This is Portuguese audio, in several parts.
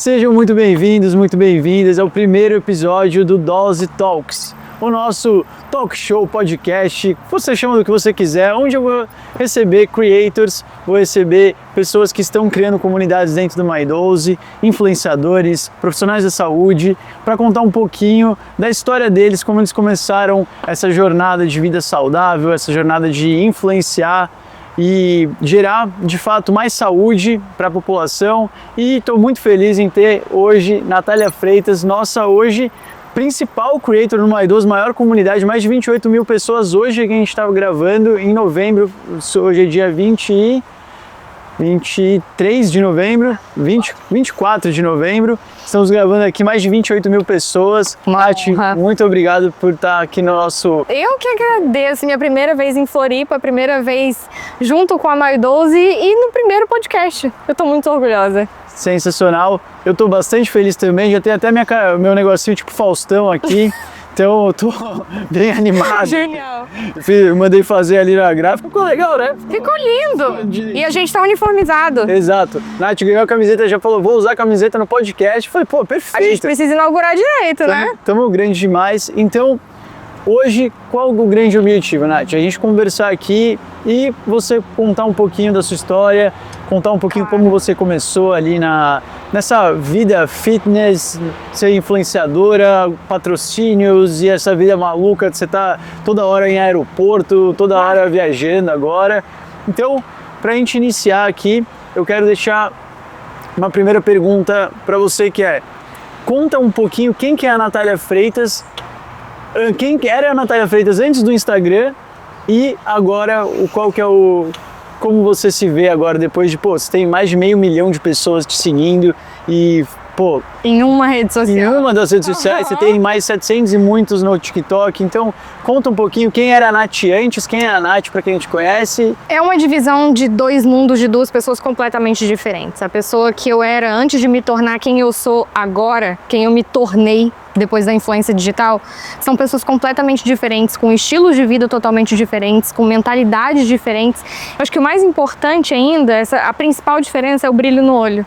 Sejam muito bem-vindos, muito bem-vindas ao primeiro episódio do Dose Talks, o nosso talk show, podcast, você chama do que você quiser, onde eu vou receber creators, vou receber pessoas que estão criando comunidades dentro do MyDose, influenciadores, profissionais da saúde, para contar um pouquinho da história deles, como eles começaram essa jornada de vida saudável, essa jornada de influenciar e gerar de fato mais saúde para a população. E estou muito feliz em ter hoje Natália Freitas, nossa hoje principal creator no MyDose, maior comunidade, mais de 28 mil pessoas hoje que a gente estava gravando em novembro. Hoje é dia 23 de novembro, 24 de novembro. Estamos gravando aqui mais de 28 mil pessoas. Nath, muito obrigado por estar aqui no nosso... Eu que agradeço. Minha primeira vez em Floripa, primeira vez junto com a MyDose e no primeiro podcast. Eu tô muito orgulhosa. Sensacional. Eu tô bastante feliz também. Já tem até meu negocinho tipo Faustão aqui. Então eu tô bem animado. Genial. Eu mandei fazer ali na gráfica, ficou legal, né? Ficou lindo. E a gente tá uniformizado. Exato. Nath ganhou a camiseta, já falou, vou usar a camiseta no podcast. Falei, pô, perfeito. A gente precisa inaugurar direito, né? Tamo grande demais. Então, hoje, qual o grande objetivo, Nath? A gente conversar aqui e você contar um pouquinho da sua história, contar um pouquinho como você começou ali nessa vida fitness, ser influenciadora, patrocínios e essa vida maluca de você estar toda hora em aeroporto, toda hora viajando agora. Então, para a gente iniciar aqui, eu quero deixar uma primeira pergunta para você que é: conta um pouquinho quem que é a Natália Freitas, quem era a Natália Freitas antes do Instagram e agora qual que é como você se vê agora depois de, você tem mais de 500 mil de pessoas te seguindo e, em uma rede social. Em uma das redes sociais, você tem mais 700 e muitos no TikTok. Então, conta um pouquinho quem era a Nath antes, quem é a Nath para quem te conhece. É uma divisão de dois mundos, de duas pessoas completamente diferentes. A pessoa que eu era antes de me tornar quem eu sou agora, quem eu me tornei depois da influência digital, são pessoas completamente diferentes, com estilos de vida totalmente diferentes, com mentalidades diferentes. Eu acho que o mais importante ainda, a principal diferença é o brilho no olho.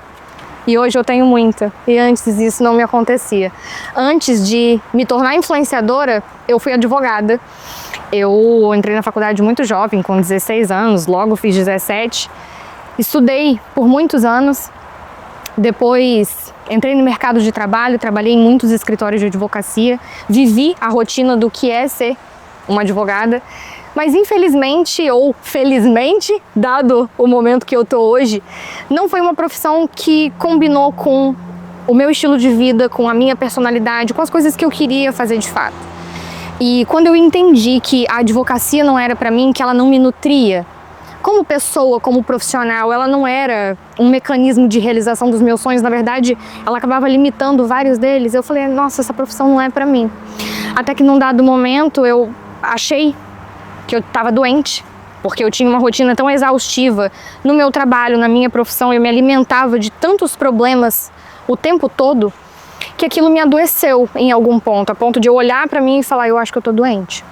E hoje eu tenho muita, e antes isso não me acontecia. Antes de me tornar influenciadora, eu fui advogada. Eu entrei na faculdade muito jovem, com 16 anos, logo fiz 17. Estudei por muitos anos, depois entrei no mercado de trabalho, trabalhei em muitos escritórios de advocacia, vivi a rotina do que é ser uma advogada. Mas infelizmente ou felizmente, dado o momento que eu tô hoje, não foi uma profissão que combinou com o meu estilo de vida, com a minha personalidade, com as coisas que eu queria fazer de fato. E quando eu entendi que a advocacia não era para mim, que ela não me nutria, como pessoa, como profissional, ela não era um mecanismo de realização dos meus sonhos, na verdade, ela acabava limitando vários deles, eu falei, nossa, essa profissão não é para mim. Até que num dado momento eu achei que eu estava doente, porque eu tinha uma rotina tão exaustiva no meu trabalho, na minha profissão, eu me alimentava de tantos problemas o tempo todo, que aquilo me adoeceu em algum ponto, a ponto de eu olhar para mim e falar, eu acho que eu tô doente.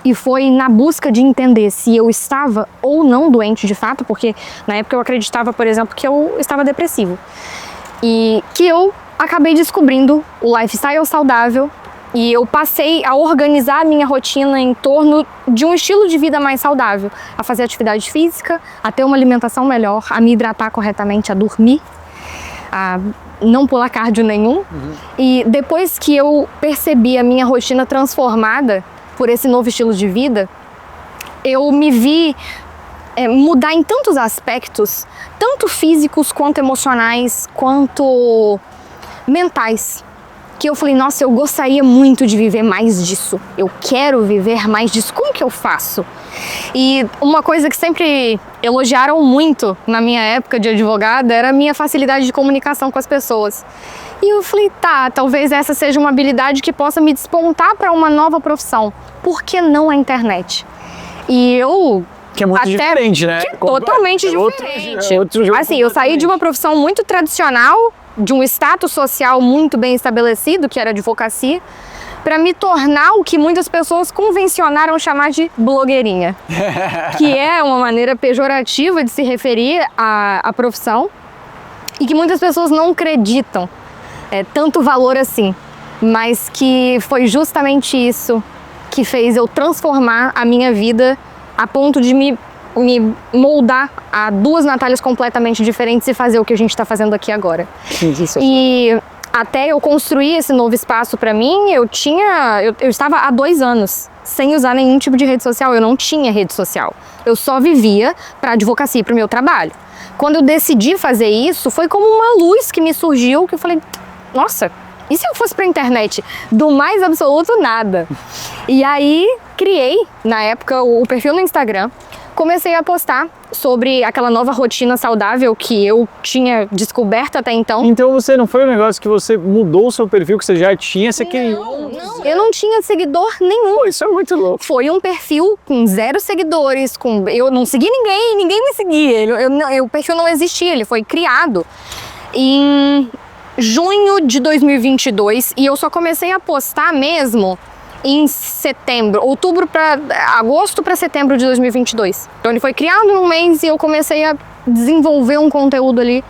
E foi na busca de entender se eu estava ou não doente de fato, porque na época eu acreditava, por exemplo, que eu estava depressivo. E que eu acabei descobrindo o lifestyle saudável. E eu passei a organizar a minha rotina em torno de um estilo de vida mais saudável, a fazer atividade física, a ter uma alimentação melhor, a me hidratar corretamente, a dormir, a não pular cardio nenhum. E depois que eu percebi a minha rotina transformada por esse novo estilo de vida, eu me vi mudar em tantos aspectos, tanto físicos quanto emocionais, quanto mentais, que eu falei, nossa, eu gostaria muito de viver mais disso. Eu quero viver mais disso. Como que eu faço? E uma coisa que sempre elogiaram muito na minha época de advogada era a minha facilidade de comunicação com as pessoas. E eu falei, talvez essa seja uma habilidade que possa me despontar para uma nova profissão. Por que não a internet? E eu... Que é muito diferente, né? Que é totalmente diferente. Outro jogo. Assim, eu saí de uma profissão muito tradicional, de um status social muito bem estabelecido, que era a advocacia, para me tornar o que muitas pessoas convencionaram chamar de blogueirinha, que é uma maneira pejorativa de se referir à profissão. e que muitas pessoas não acreditam tanto valor assim, mas que foi justamente isso que fez eu transformar a minha vida a ponto de me moldar a duas Natálias completamente diferentes e fazer o que a gente está fazendo aqui agora. E até eu construir esse novo espaço para mim, eu estava há 2 anos sem usar nenhum tipo de rede social. Eu não tinha rede social. Eu só vivia para advocacia, para o meu trabalho. Quando eu decidi fazer isso, foi como uma luz que me surgiu, que eu falei, nossa, e se eu fosse para a internet? Do mais absoluto nada. E aí criei, na época, o perfil no Instagram. Comecei a postar sobre aquela nova rotina saudável que eu tinha descoberto até então. Então você não foi um negócio que você mudou o seu perfil que você já tinha, você criou? Não, eu não tinha seguidor nenhum. Pô, isso é muito louco. Foi um perfil com 0 seguidores, eu não segui ninguém me seguia. O perfil não existia, ele foi criado em junho de 2022 e eu só comecei a postar mesmo em setembro, agosto para setembro de 2022. Então ele foi criado num mês e eu comecei a desenvolver um conteúdo ali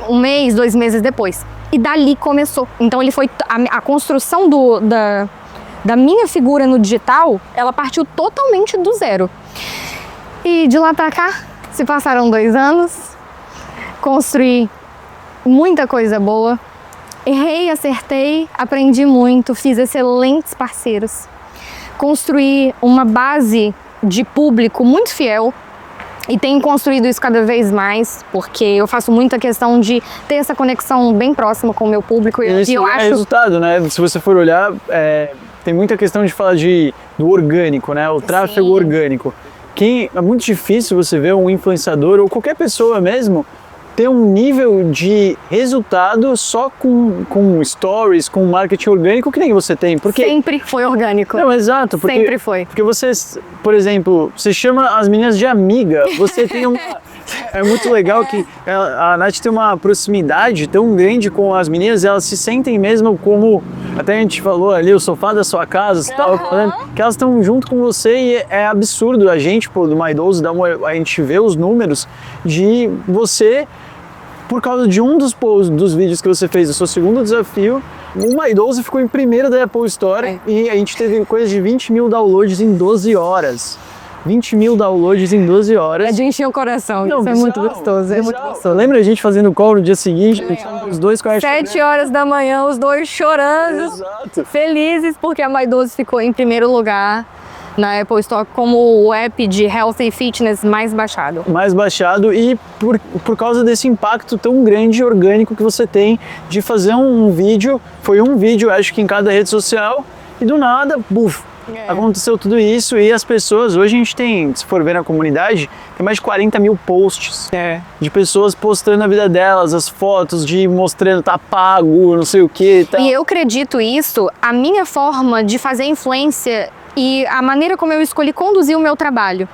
1 mês, 2 meses depois. E dali começou. Então ele foi a construção da minha figura no digital, ela partiu totalmente do zero. E de lá para cá, se passaram 2 anos, construí muita coisa boa. Errei, acertei, aprendi muito, fiz excelentes parceiros. Construí uma base de público muito fiel e tenho construído isso cada vez mais, porque eu faço muita questão de ter essa conexão bem próxima com o meu público. E isso é resultado, né? Se você for olhar, tem muita questão de falar do orgânico, né? O tráfego orgânico. É muito difícil você ver um influenciador ou qualquer pessoa mesmo ter um nível de resultado só com stories, com marketing orgânico que nem você tem. Porque... Sempre foi orgânico. Não, exato. Sempre foi. Porque você, por exemplo, você chama as meninas de amiga, você tem uma... É muito legal que a Nath tem uma proximidade tão grande com as meninas, elas se sentem mesmo como, até a gente falou ali, o sofá da sua casa, você tava falando, que elas estão junto com você e é absurdo. A gente, do Maidoso, a gente vê os números de você, por causa de um dos vídeos que você fez, o seu segundo desafio, o Maidoso ficou em primeiro da Apple Store e a gente teve coisa de 20 mil downloads em 12 horas. 20 mil downloads em 12 horas. É de encher o coração, não, isso é muito gostoso, é muito gostoso. Lembra a gente fazendo call no dia seguinte, os dois com a 7 horas da manhã, os dois chorando, felizes porque a Maidoso ficou em primeiro lugar na Apple Store como o app de health e fitness mais baixado. Mais baixado e por causa desse impacto tão grande e orgânico que você tem de fazer um vídeo, foi um vídeo acho que em cada rede social e do nada, buf, aconteceu tudo isso e as pessoas, hoje a gente tem, se for ver na comunidade, tem mais de 40 mil posts de pessoas postando a vida delas, as fotos de mostrando tá pago, não sei o que. E eu acredito isso, a minha forma de fazer influência e a maneira como eu escolhi conduzir o meu trabalho.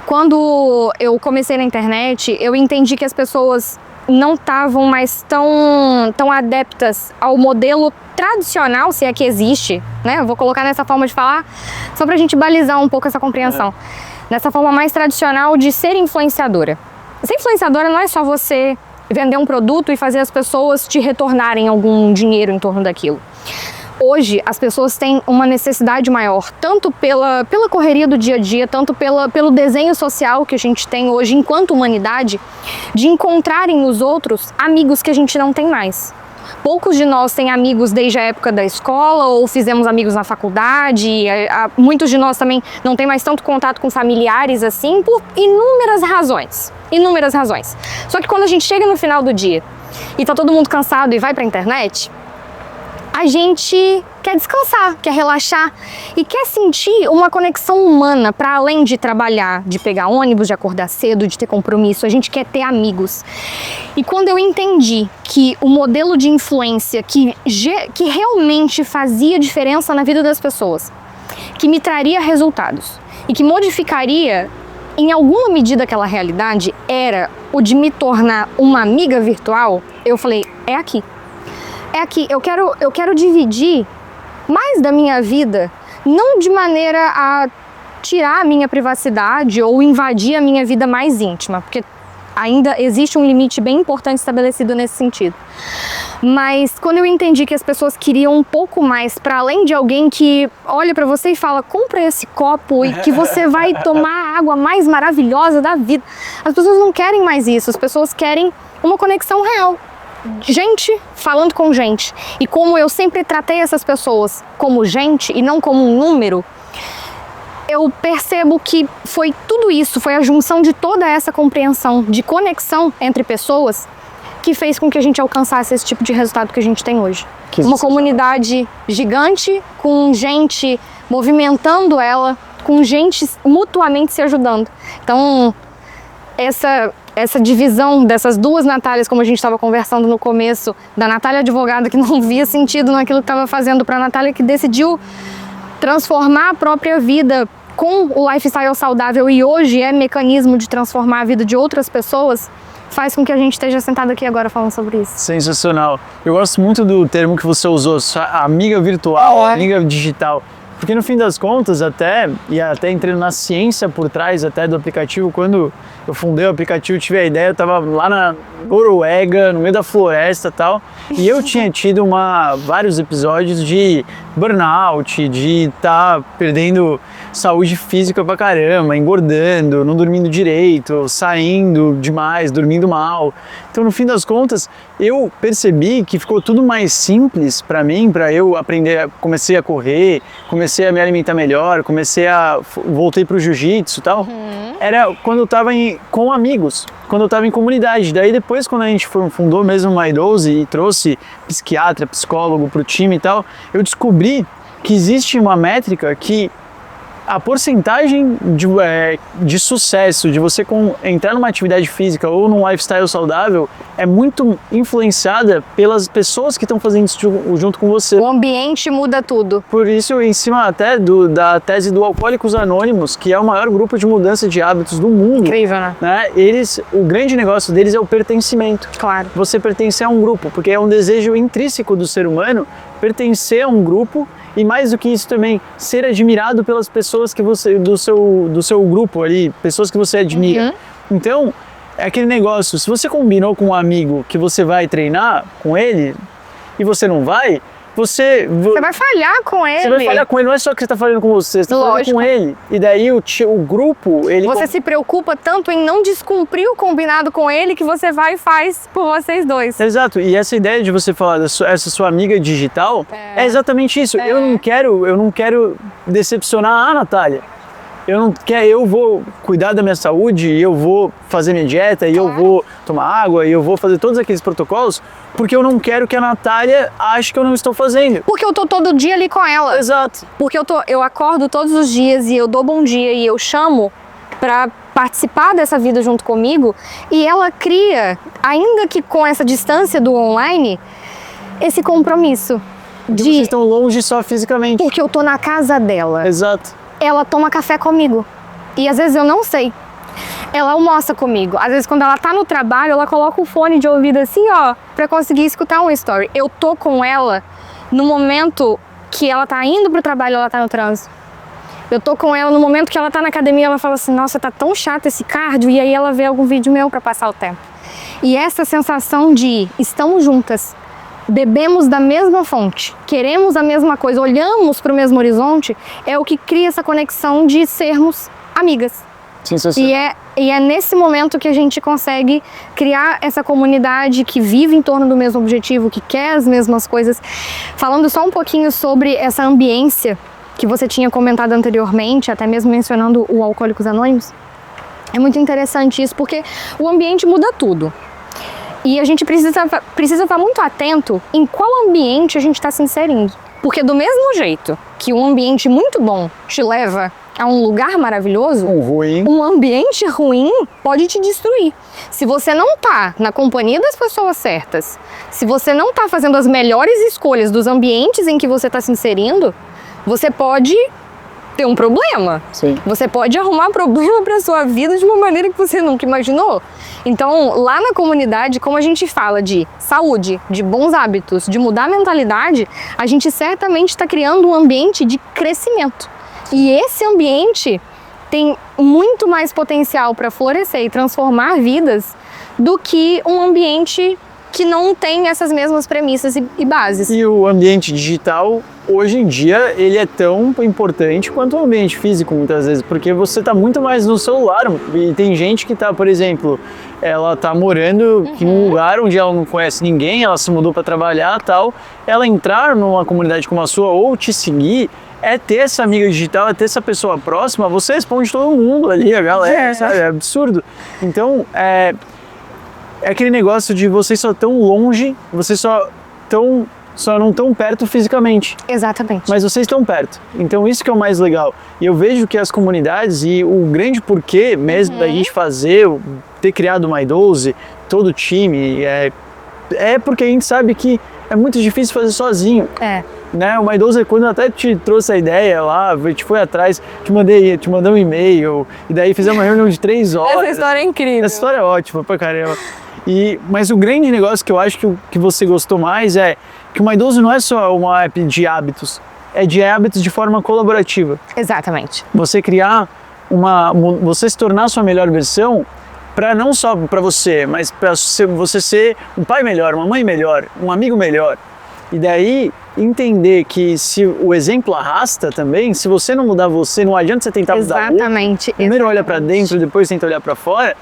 Quando eu comecei na internet, eu entendi que as pessoas não estavam mais tão adeptas ao modelo tradicional, se é que existe, né? Eu vou colocar nessa forma de falar, só pra gente balizar um pouco essa compreensão. Nessa forma mais tradicional de ser influenciadora. Ser influenciadora não é só você vender um produto e fazer as pessoas te retornarem algum dinheiro em torno daquilo. Hoje, as pessoas têm uma necessidade maior, tanto pela correria do dia a dia, tanto pelo desenho social que a gente tem hoje enquanto humanidade, de encontrarem nos outros amigos que a gente não tem mais. Poucos de nós têm amigos desde a época da escola ou fizemos amigos na faculdade. Muitos de nós também não têm mais tanto contato com familiares assim, por inúmeras razões. Inúmeras razões. Só que quando a gente chega no final do dia e tá todo mundo cansado e vai pra internet, a gente quer descansar, quer relaxar e quer sentir uma conexão humana para além de trabalhar, de pegar ônibus, de acordar cedo, de ter compromisso. A gente quer ter amigos. E quando eu entendi que o modelo de influência que realmente fazia diferença na vida das pessoas, que me traria resultados e que modificaria em alguma medida aquela realidade, era o de me tornar uma amiga virtual, eu falei, é aqui. É aqui, eu quero dividir mais da minha vida, não de maneira a tirar a minha privacidade ou invadir a minha vida mais íntima, porque ainda existe um limite bem importante estabelecido nesse sentido. Mas quando eu entendi que as pessoas queriam um pouco mais, para além de alguém que olha para você e fala, compra esse copo e que você vai tomar a água mais maravilhosa da vida. As pessoas não querem mais isso, as pessoas querem uma conexão real. Gente falando com gente. E como eu sempre tratei essas pessoas como gente e não como um número, eu percebo que foi tudo isso, foi a junção de toda essa compreensão de conexão entre pessoas que fez com que a gente alcançasse esse tipo de resultado que a gente tem hoje. Uma comunidade gigante, com gente movimentando ela, com gente mutuamente se ajudando. Então, essa divisão dessas duas Natálias, como a gente estava conversando no começo, da Natália advogada que não via sentido naquilo que estava fazendo, para a Natália que decidiu transformar a própria vida com o lifestyle saudável e hoje é mecanismo de transformar a vida de outras pessoas, faz com que a gente esteja sentado aqui agora falando sobre isso. Sensacional. Eu gosto muito do termo que você usou, amiga virtual, amiga digital. Porque no fim das contas, até entrei na ciência por trás até do aplicativo, quando eu fundei o aplicativo, tive a ideia, eu estava lá na Noruega, no meio da floresta e tal, e eu tinha tido vários episódios de burnout, de estar perdendo saúde física pra caramba, engordando, não dormindo direito, saindo demais, dormindo mal. Então, no fim das contas, eu percebi que ficou tudo mais simples para mim, para eu aprender, comecei a correr, comecei a me alimentar melhor, voltei pro jiu-jitsu e tal. Era quando eu tava com amigos, quando eu tava em comunidade. Daí depois, quando a gente fundou mesmo o My12 e trouxe psiquiatra, psicólogo pro time e tal, eu descobri que existe uma métrica que a porcentagem de sucesso de você entrar numa atividade física ou num lifestyle saudável é muito influenciada pelas pessoas que estão fazendo isso junto com você. O ambiente muda tudo. Por isso, em cima até da tese do Alcoólicos Anônimos, que é o maior grupo de mudança de hábitos do mundo. Incrível, né? O grande negócio deles é o pertencimento. Claro. Você pertencer a um grupo, porque é um desejo intrínseco do ser humano pertencer a um grupo. E mais do que isso também, ser admirado pelas pessoas que do seu grupo ali, pessoas que você admira. Então, é aquele negócio, se você combinou com um amigo que você vai treinar com ele e você não vai, você vai falhar com ele. Você vai falhar com ele, não é só que você está falando com você está falando com ele. E daí o grupo, ele... Você se preocupa tanto em não descumprir o combinado com ele que você vai e faz por vocês dois. Exato, e essa ideia de você falar essa sua amiga digital é exatamente isso. Eu não quero decepcionar a Natália. Eu vou cuidar da minha saúde, eu vou fazer minha dieta, e eu vou tomar água, e eu vou fazer todos aqueles protocolos, porque eu não quero que a Natália ache que eu não estou fazendo. Porque eu tô todo dia ali com ela. Exato. Porque eu acordo todos os dias e eu dou bom dia e eu chamo para participar dessa vida junto comigo, e ela cria, ainda que com essa distância do online, esse compromisso. Vocês estão longe só fisicamente. Porque eu tô na casa dela. Exato. Ela toma café comigo. E às vezes eu não sei. Ela almoça comigo. Às vezes quando ela tá no trabalho, ela coloca o fone de ouvido assim, ó, pra conseguir escutar um story. Eu tô com ela no momento que ela tá indo pro trabalho, ela tá no trânsito. Eu tô com ela no momento que ela tá na academia, ela fala assim, nossa, tá tão chato esse cardio, e aí ela vê algum vídeo meu pra passar o tempo. E essa sensação de estamos juntas, bebemos da mesma fonte, queremos a mesma coisa, olhamos para o mesmo horizonte, é o que cria essa conexão de sermos amigas. E é nesse momento que a gente consegue criar essa comunidade que vive em torno do mesmo objetivo, que quer as mesmas coisas. Falando só um pouquinho sobre essa ambiência que você tinha comentado anteriormente, até mesmo mencionando o Alcoólicos Anônimos, é muito interessante isso, porque o ambiente muda tudo. E a gente precisa estar muito atento em qual ambiente a gente está se inserindo. Porque do mesmo jeito que um ambiente muito bom te leva a um lugar maravilhoso, um ambiente ruim pode te destruir. Se você não está na companhia das pessoas certas, se você não está fazendo as melhores escolhas dos ambientes em que você está se inserindo, você pode ter um problema. Sim. Você pode arrumar problema para sua vida de uma maneira que você nunca imaginou. Então, lá na comunidade, como a gente fala de saúde, de bons hábitos, de mudar a mentalidade, a gente certamente está criando um ambiente de crescimento. E esse ambiente tem muito mais potencial para florescer e transformar vidas do que um ambiente que não tem essas mesmas premissas e bases. E o ambiente digital, hoje em dia, ele é tão importante quanto o ambiente físico, muitas vezes, porque você está muito mais no celular. E tem gente que está, por exemplo, ela está morando em um lugar onde ela não conhece ninguém, ela se mudou para trabalhar e tal. Ela entrar numa comunidade como a sua ou te seguir, é ter essa amiga digital, é ter essa pessoa próxima, você responde todo mundo ali, a galera, sabe? É absurdo. Então, é aquele negócio de vocês só tão longe, vocês só não tão perto fisicamente. Exatamente. Mas vocês estão perto. Então isso que é o mais legal. E eu vejo que as comunidades e o grande porquê mesmo da gente ter criado o My12, todo o time, é porque a gente sabe que é muito difícil fazer sozinho. Né? O My12, quando eu até te trouxe a ideia lá, a gente foi atrás, te mandei um e-mail, e daí fizemos uma reunião de 3 horas. Essa história é incrível. Essa história é ótima pra caramba. Mas o grande negócio que eu acho que você gostou mais é que o My12 não é só uma app de hábitos, é de hábitos de forma colaborativa. Exatamente. Você criar você se tornar a sua melhor versão, não só para você, mas para você ser um pai melhor, uma mãe melhor, um amigo melhor. E daí entender que se o exemplo arrasta também, se você não mudar você, não adianta você tentar mudar. Exatamente. Primeiro olha para dentro, depois tenta olhar para fora.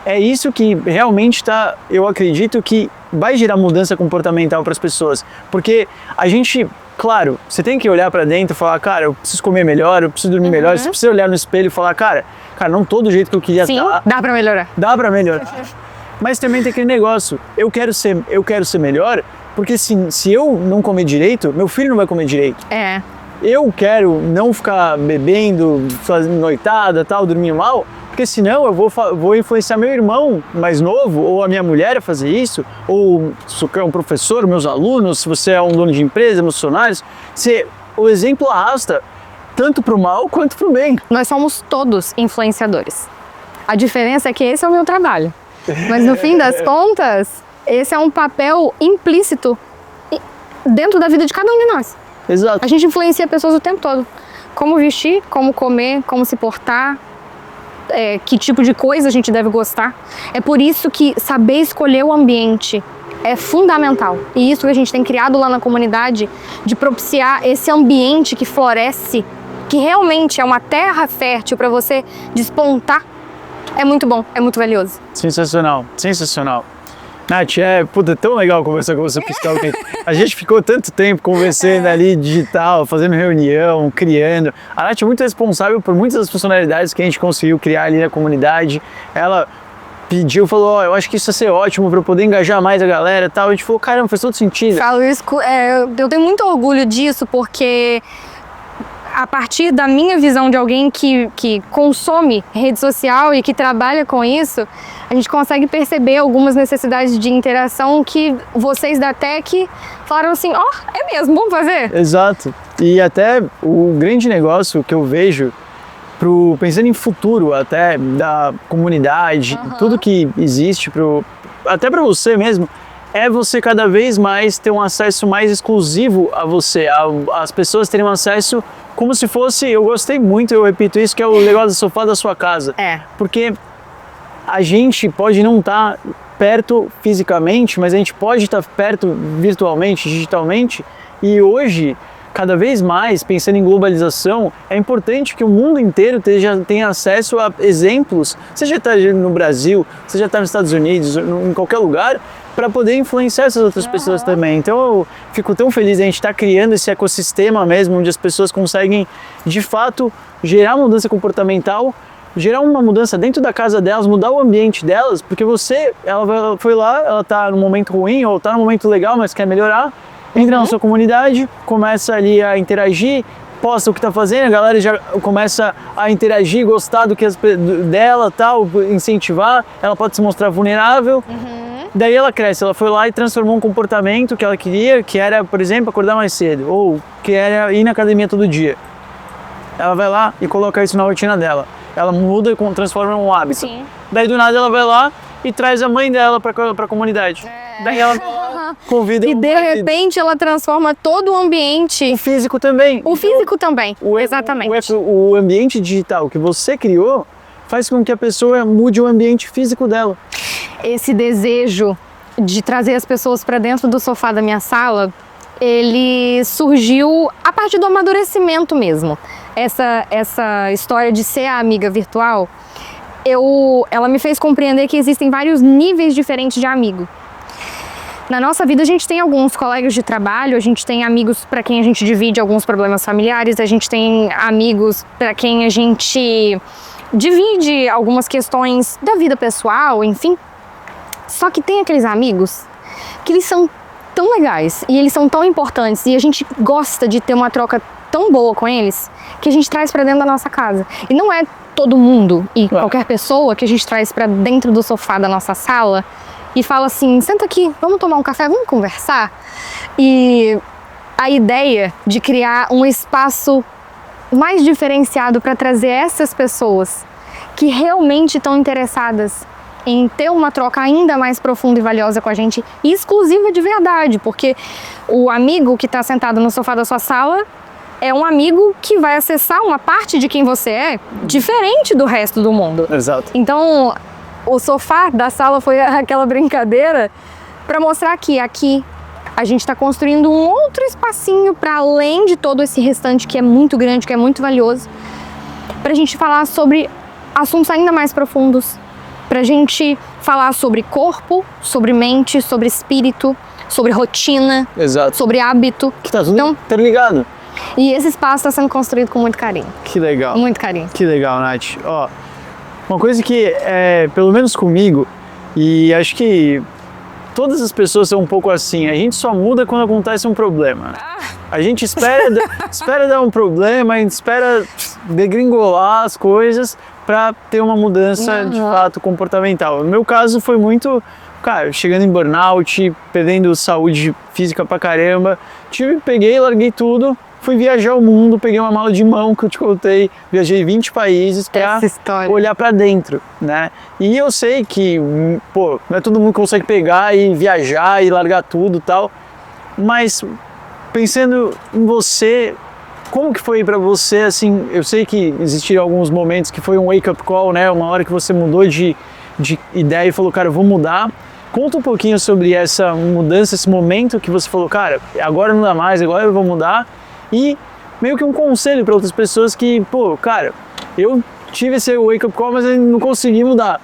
É isso que realmente eu acredito que vai gerar mudança comportamental para as pessoas. Porque a gente, claro, você tem que olhar para dentro e falar, cara, eu preciso comer melhor, eu preciso dormir melhor. Você precisa olhar no espelho e falar, cara, não tô do jeito que eu queria estar. Dá para melhorar. Dá para melhorar. Mas também tem aquele negócio, eu quero ser melhor, porque se eu não comer direito, meu filho não vai comer direito. Eu quero não ficar bebendo, fazendo noitada, dormindo mal, porque senão eu vou influenciar meu irmão mais novo, ou a minha mulher a fazer isso, ou se eu é um professor, meus alunos, se você é um dono de empresa, meus funcionários, o exemplo arrasta tanto para o mal quanto para o bem. Nós somos todos influenciadores. A diferença é que esse é o meu trabalho. Mas no fim das contas, esse é um papel implícito dentro da vida de cada um de nós. Exato. A gente influencia pessoas o tempo todo. Como vestir, como comer, como se portar, que tipo de coisa a gente deve gostar. É por isso que saber escolher o ambiente é fundamental. E isso que a gente tem criado lá na comunidade, de propiciar esse ambiente que floresce, que realmente é uma terra fértil para você despontar, é muito bom, é muito valioso. Sensacional, sensacional. Nath, é tão legal conversar com você pessoalmente. A gente ficou tanto tempo conversando ali digital, fazendo reunião, criando. A Nath é muito responsável por muitas das funcionalidades que a gente conseguiu criar ali na comunidade. Ela pediu, falou, eu acho que isso ia ser ótimo para eu poder engajar mais a galera e tal. A gente falou, caramba, faz todo sentido. Falo isso, eu tenho muito orgulho disso, porque a partir da minha visão de alguém que consome rede social e que trabalha com isso, a gente consegue perceber algumas necessidades de interação que vocês da Tech falaram assim, é mesmo, vamos fazer? Exato. E até o grande negócio que eu vejo, pensando em futuro até da comunidade, tudo que existe, até para você mesmo, é você cada vez mais ter um acesso mais exclusivo a você, as pessoas terem um acesso como se fosse, eu gostei muito, eu repito isso, que é o negócio do sofá da sua casa. Porque a gente pode não estar perto fisicamente, mas a gente pode estar perto virtualmente, digitalmente, e hoje, cada vez mais, pensando em globalização, é importante que o mundo inteiro tenha acesso a exemplos, seja está no Brasil, seja está nos Estados Unidos, em qualquer lugar, para poder influenciar essas outras pessoas também. Então eu fico tão feliz de a gente estar criando esse ecossistema mesmo, onde as pessoas conseguem, de fato, gerar mudança comportamental, gerar uma mudança dentro da casa delas, mudar o ambiente delas, porque ela foi lá, ela está num momento ruim ou está num momento legal, mas quer melhorar, entra na sua comunidade, começa ali a interagir, posta o que está fazendo, a galera já começa a interagir, gostar dela, tal, incentivar, ela pode se mostrar vulnerável. Daí ela cresce, ela foi lá e transformou um comportamento que ela queria, que era, por exemplo, acordar mais cedo, ou que era ir na academia todo dia. Ela vai lá e coloca isso na rotina dela. Ela muda e transforma em um hábito. Daí do nada ela vai lá e traz a mãe dela para a comunidade. Daí ela convida e de repente ela transforma todo o ambiente. O físico também. O físico também, exatamente. O ambiente digital que você criou faz com que a pessoa mude o ambiente físico dela. Esse desejo de trazer as pessoas para dentro do sofá da minha sala, ele surgiu a partir do amadurecimento mesmo. Essa história de ser a amiga virtual, ela me fez compreender que existem vários níveis diferentes de amigo. Na nossa vida a gente tem alguns colegas de trabalho, a gente tem amigos para quem a gente divide alguns problemas familiares, a gente tem amigos para quem a gente divide algumas questões da vida pessoal, enfim. Só que tem aqueles amigos que eles são tão legais e eles são tão importantes e a gente gosta de ter uma troca tão boa com eles que a gente traz para dentro da nossa casa. E não é todo mundo e qualquer pessoa que a gente traz para dentro do sofá da nossa sala e fala assim, senta aqui, vamos tomar um café, vamos conversar. E a ideia de criar um espaço mais diferenciado para trazer essas pessoas que realmente estão interessadas em ter uma troca ainda mais profunda e valiosa com a gente, e exclusiva de verdade, porque o amigo que está sentado no sofá da sua sala é um amigo que vai acessar uma parte de quem você é diferente do resto do mundo. Exato. Então, o sofá da sala foi aquela brincadeira para mostrar que aqui a gente está construindo um outro espacinho para além de todo esse restante que é muito grande, que é muito valioso, para a gente falar sobre assuntos ainda mais profundos, para a gente falar sobre corpo, sobre mente, sobre espírito, sobre rotina, Exato. sobre hábito. Que tá tudo interligado. E esse espaço está sendo construído com muito carinho. Que legal. Muito carinho. Que legal, Nath. Ó, uma coisa que, pelo menos comigo, e acho que todas as pessoas são um pouco assim, a gente só muda quando acontece um problema. A gente espera dar um problema, a gente espera degringolar as coisas para ter uma mudança de fato comportamental. No meu caso foi muito, cara, chegando em burnout, perdendo saúde física pra caramba, peguei, larguei tudo, fui viajar o mundo, peguei uma mala de mão que eu te contei, viajei 20 países para olhar para dentro, né? E eu sei que, pô, não é todo mundo que consegue pegar e viajar e largar tudo e tal, mas pensando em você, como que foi para você, assim, eu sei que existiram alguns momentos que foi um wake-up call, né? Uma hora que você mudou de ideia e falou, cara, eu vou mudar. Conta um pouquinho sobre essa mudança, esse momento que você falou, cara, agora não dá mais, agora eu vou mudar. E meio que um conselho para outras pessoas que, pô, cara, eu tive esse wake-up call, mas eu não consegui mudar.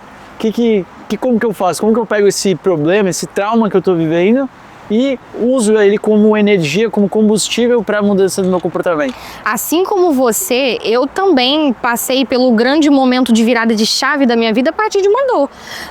Como que eu faço? Como que eu pego esse problema, esse trauma que eu tô vivendo e uso ele como energia, como combustível para a mudança do meu comportamento? Assim como você, eu também passei pelo grande momento de virada de chave da minha vida a partir de uma dor.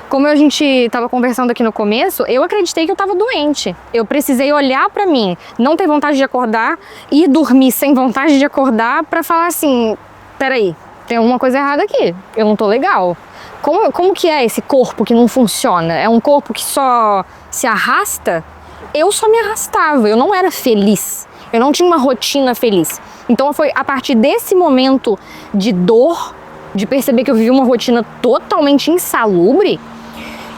Como a gente estava conversando aqui no começo, eu acreditei que eu estava doente. Eu precisei olhar para mim, não ter vontade de acordar e dormir sem vontade de acordar para falar assim, peraí, tem alguma coisa errada aqui, eu não tô legal. Como que é esse corpo que não funciona? É um corpo que só se arrasta? Eu só me arrastava, eu não era feliz, eu não tinha uma rotina feliz. Então foi a partir desse momento de dor, de perceber que eu vivia uma rotina totalmente insalubre,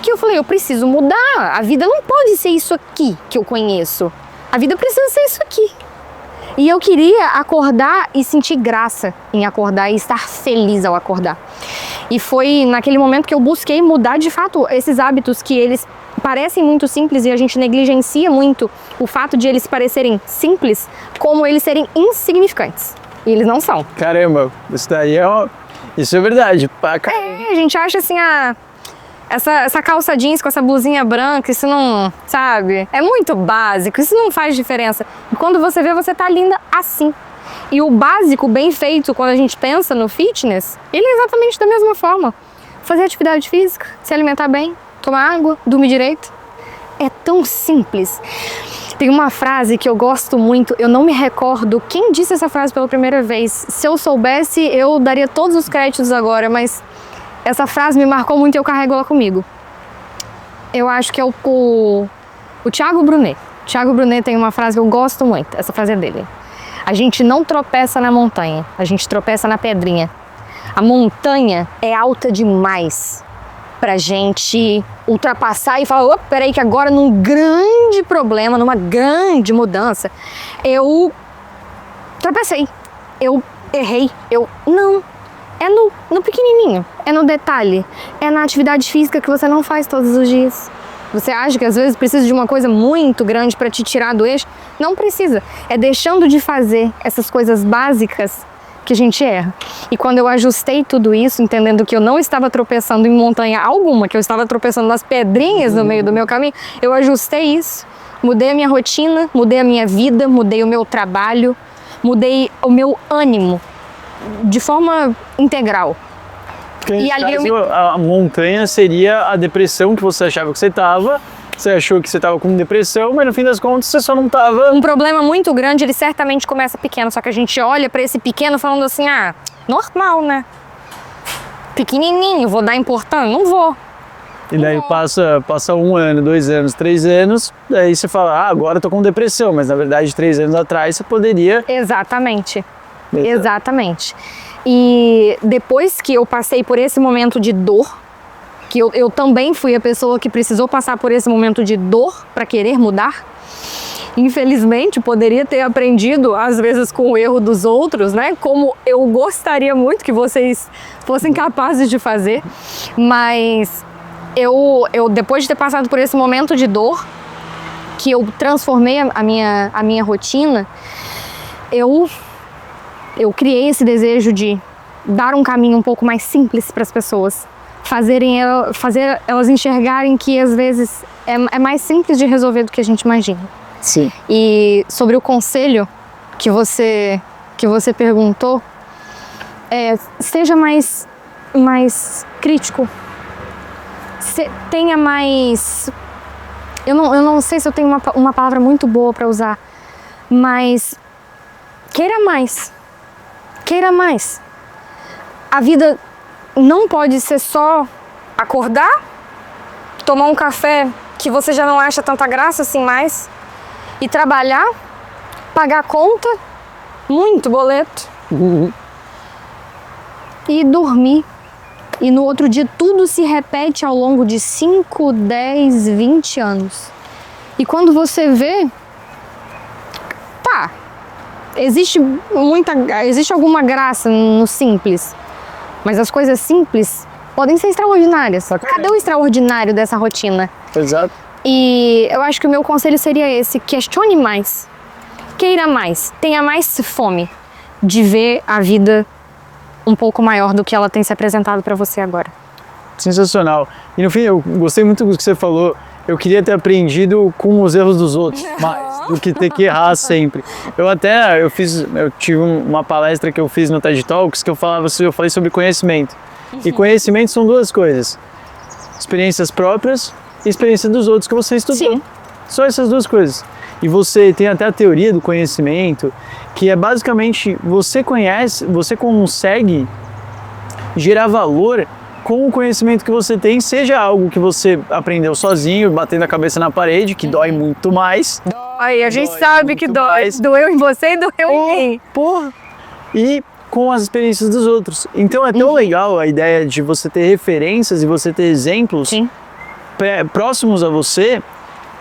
que eu falei, eu preciso mudar, a vida não pode ser isso aqui que eu conheço, a vida precisa ser isso aqui. E eu queria acordar e sentir graça em acordar e estar feliz ao acordar. E foi naquele momento que eu busquei mudar de fato esses hábitos que eles parecem muito simples e a gente negligencia muito o fato de eles parecerem simples como eles serem insignificantes. E eles não são. Caramba, isso é verdade. A gente acha assim, essa calça jeans com essa blusinha branca, isso não, sabe? É muito básico, isso não faz diferença. E quando você vê, você tá linda assim. E o básico bem feito, quando a gente pensa no fitness, ele é exatamente da mesma forma. Fazer atividade física, se alimentar bem, tomar água, dormir direito. É tão simples. Tem uma frase que eu gosto muito, eu não me recordo quem disse essa frase pela primeira vez. Se eu soubesse, eu daria todos os créditos agora, mas essa frase me marcou muito e eu carrego ela comigo. Eu acho que é o Thiago Brunet. Thiago Brunet tem uma frase que eu gosto muito, essa frase é dele. A gente não tropeça na montanha, a gente tropeça na pedrinha. A montanha é alta demais pra gente ultrapassar e falar, opa, peraí que agora num grande problema, numa grande mudança, eu tropecei, eu errei, não. É no pequenininho, é no detalhe, é na atividade física que você não faz todos os dias. Você acha que às vezes precisa de uma coisa muito grande para te tirar do eixo? Não precisa. É deixando de fazer essas coisas básicas que a gente erra. E quando eu ajustei tudo isso, entendendo que eu não estava tropeçando em montanha alguma, que eu estava tropeçando nas pedrinhas no meio do meu caminho, eu ajustei isso, mudei a minha rotina, mudei a minha vida, mudei o meu trabalho, mudei o meu ânimo de forma integral. Porque e ali a montanha seria a depressão que você achava que você estava. Você achou que você estava com depressão, mas no fim das contas você só não estava... Um problema muito grande, ele certamente começa pequeno, só que a gente olha para esse pequeno falando assim, ah, normal, né? Pequenininho, vou dar importância? Não vou. E daí passa 1 ano, 2 anos, 3 anos, daí você fala, ah, agora eu tô com depressão, mas na verdade 3 anos atrás você poderia... Exatamente. Exatamente. E depois que eu passei por esse momento de dor, que eu também fui a pessoa que precisou passar por esse momento de dor para querer mudar, infelizmente poderia ter aprendido às vezes com o erro dos outros, né? Como eu gostaria muito que vocês fossem capazes de fazer, mas eu depois de ter passado por esse momento de dor, que eu transformei a minha rotina, eu criei esse desejo de dar um caminho um pouco mais simples para as pessoas, fazer elas enxergarem que às vezes é mais simples de resolver do que a gente imagina. Sim. E sobre o conselho que você perguntou, seja mais crítico, tenha mais... Eu não sei se eu tenho uma palavra muito boa para usar, mas queira mais. Queira mais. A vida não pode ser só acordar, tomar um café que você já não acha tanta graça assim mais, e trabalhar, pagar conta, muito boleto, e dormir. E no outro dia tudo se repete ao longo de 5, 10, 20 anos. E quando você vê, tá, existe alguma graça no simples, mas as coisas simples podem ser extraordinárias. Cadê o extraordinário dessa rotina? Exato. E eu acho que o meu conselho seria esse: questione mais, queira mais, tenha mais fome de ver a vida um pouco maior do que ela tem se apresentado para você agora. Sensacional. E no fim, eu gostei muito do que você falou. Eu queria ter aprendido com os erros dos outros, mais do que ter que errar sempre. Eu tive uma palestra que eu fiz no TED Talks que eu falei sobre conhecimento. E conhecimento são 2 coisas: experiências próprias e experiência dos outros que você estudou. Sim. Só essas 2 coisas. E você tem até a teoria do conhecimento, que é basicamente você consegue gerar valor com o conhecimento que você tem, seja algo que você aprendeu sozinho, batendo a cabeça na parede, que dói muito mais. Dói, a gente sabe que dói. Mais. Doeu em você e doeu em mim. Porra! E com as experiências dos outros. Então é tão legal a ideia de você ter referências e você ter exemplos próximos a você,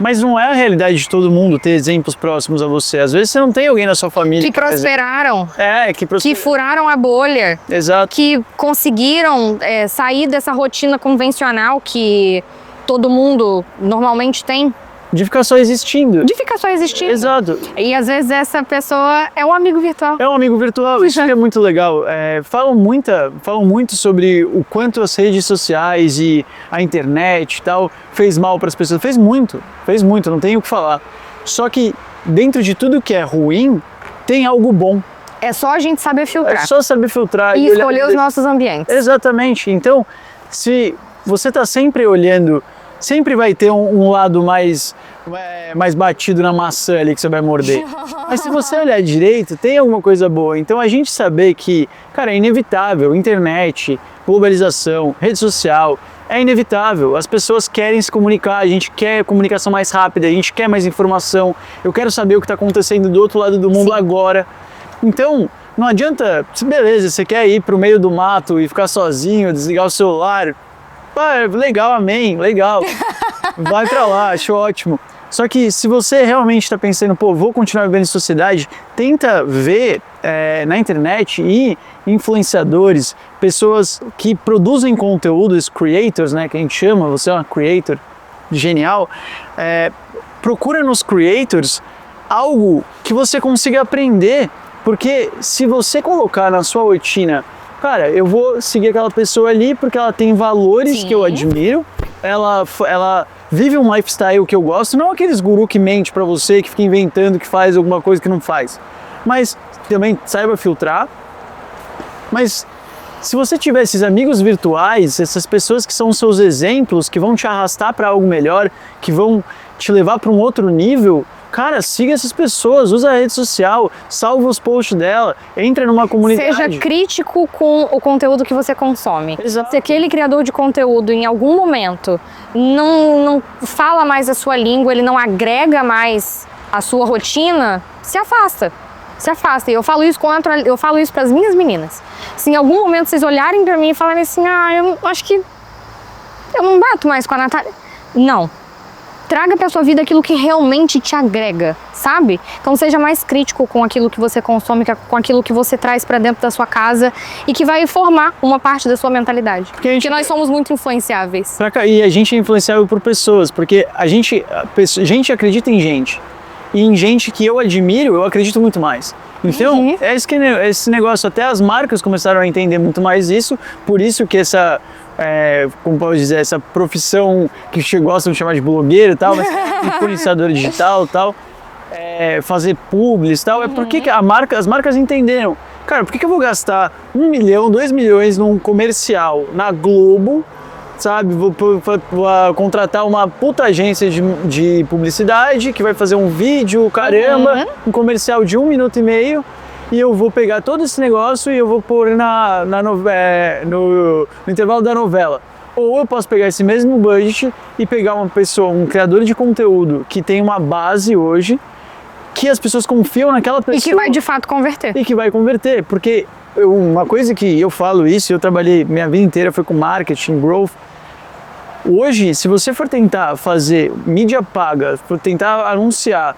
mas não é a realidade de todo mundo ter exemplos próximos a você. Às vezes você não tem alguém na sua família que prosperaram, que furaram a bolha, exato, que conseguiram sair dessa rotina convencional que todo mundo normalmente tem. De ficar só existindo. Exato. E às vezes essa pessoa é um amigo virtual. É um amigo virtual, isso que é muito legal. Falam muito sobre o quanto as redes sociais e a internet e tal fez mal para as pessoas. Fez muito, não tenho o que falar. Só que dentro de tudo que é ruim, tem algo bom. É só a gente saber filtrar. É só saber filtrar. E escolher os nossos ambientes. Exatamente. Então, se você está sempre olhando, sempre vai ter um lado mais batido na maçã ali que você vai morder. Mas se você olhar direito, tem alguma coisa boa. Então a gente saber que, cara, é inevitável. Internet, globalização, rede social, é inevitável. As pessoas querem se comunicar, a gente quer comunicação mais rápida, a gente quer mais informação. Eu quero saber o que está acontecendo do outro lado do mundo agora. Então, não adianta, beleza, você quer ir para o meio do mato e ficar sozinho, desligar o celular. legal, amém, legal. Vai pra lá, acho ótimo. Só que se você realmente está pensando, pô, vou continuar vivendo em sociedade, tenta ver na internet e influenciadores, pessoas que produzem conteúdos, creators, né, que a gente chama, você é uma creator genial, procura nos creators algo que você consiga aprender, porque se você colocar na sua rotina, cara, eu vou seguir aquela pessoa ali porque ela tem valores que eu admiro, ela vive um lifestyle que eu gosto, não aqueles guru que mente pra você, que fica inventando que faz alguma coisa que não faz, mas também saiba filtrar. Mas se você tiver esses amigos virtuais, essas pessoas que são seus exemplos, que vão te arrastar para algo melhor, que vão te levar para um outro nível, cara, siga essas pessoas, usa a rede social, salva os posts dela, entra numa comunidade. Seja crítico com o conteúdo que você consome. Exato. Se aquele criador de conteúdo em algum momento não fala mais a sua língua, ele não agrega mais a sua rotina, se afasta. Se afasta. E eu falo isso para as minhas meninas. Se em algum momento vocês olharem para mim e falarem assim, eu acho que eu não bato mais com a Natália. Não. Traga para sua vida aquilo que realmente te agrega, sabe? Então seja mais crítico com aquilo que você consome, com aquilo que você traz para dentro da sua casa e que vai formar uma parte da sua mentalidade. Porque nós somos muito influenciáveis. E a gente é influenciável por pessoas, porque a gente acredita em gente. E em gente que eu admiro, eu acredito muito mais. Então, esse negócio, até as marcas começaram a entender muito mais isso, por isso que essa, como pode dizer, essa profissão que gostam de chamar de blogueiro e tal, mas influenciador digital e tal, fazer publis e tal, é porque as marcas entenderam. Cara, por que eu vou gastar 1 milhão, 2 milhões num comercial na Globo, sabe, vou contratar uma puta agência de publicidade que vai fazer um vídeo, caramba, um comercial de 1 minuto e meio, e eu vou pegar todo esse negócio e eu vou pôr no intervalo da novela. Ou eu posso pegar esse mesmo budget e pegar uma pessoa, um criador de conteúdo que tem uma base hoje, que as pessoas confiam naquela pessoa. E que vai de fato converter. E que vai converter, porque uma coisa que eu falo isso, eu trabalhei minha vida inteira foi com marketing, growth. Hoje, se você for tentar fazer mídia paga, for tentar anunciar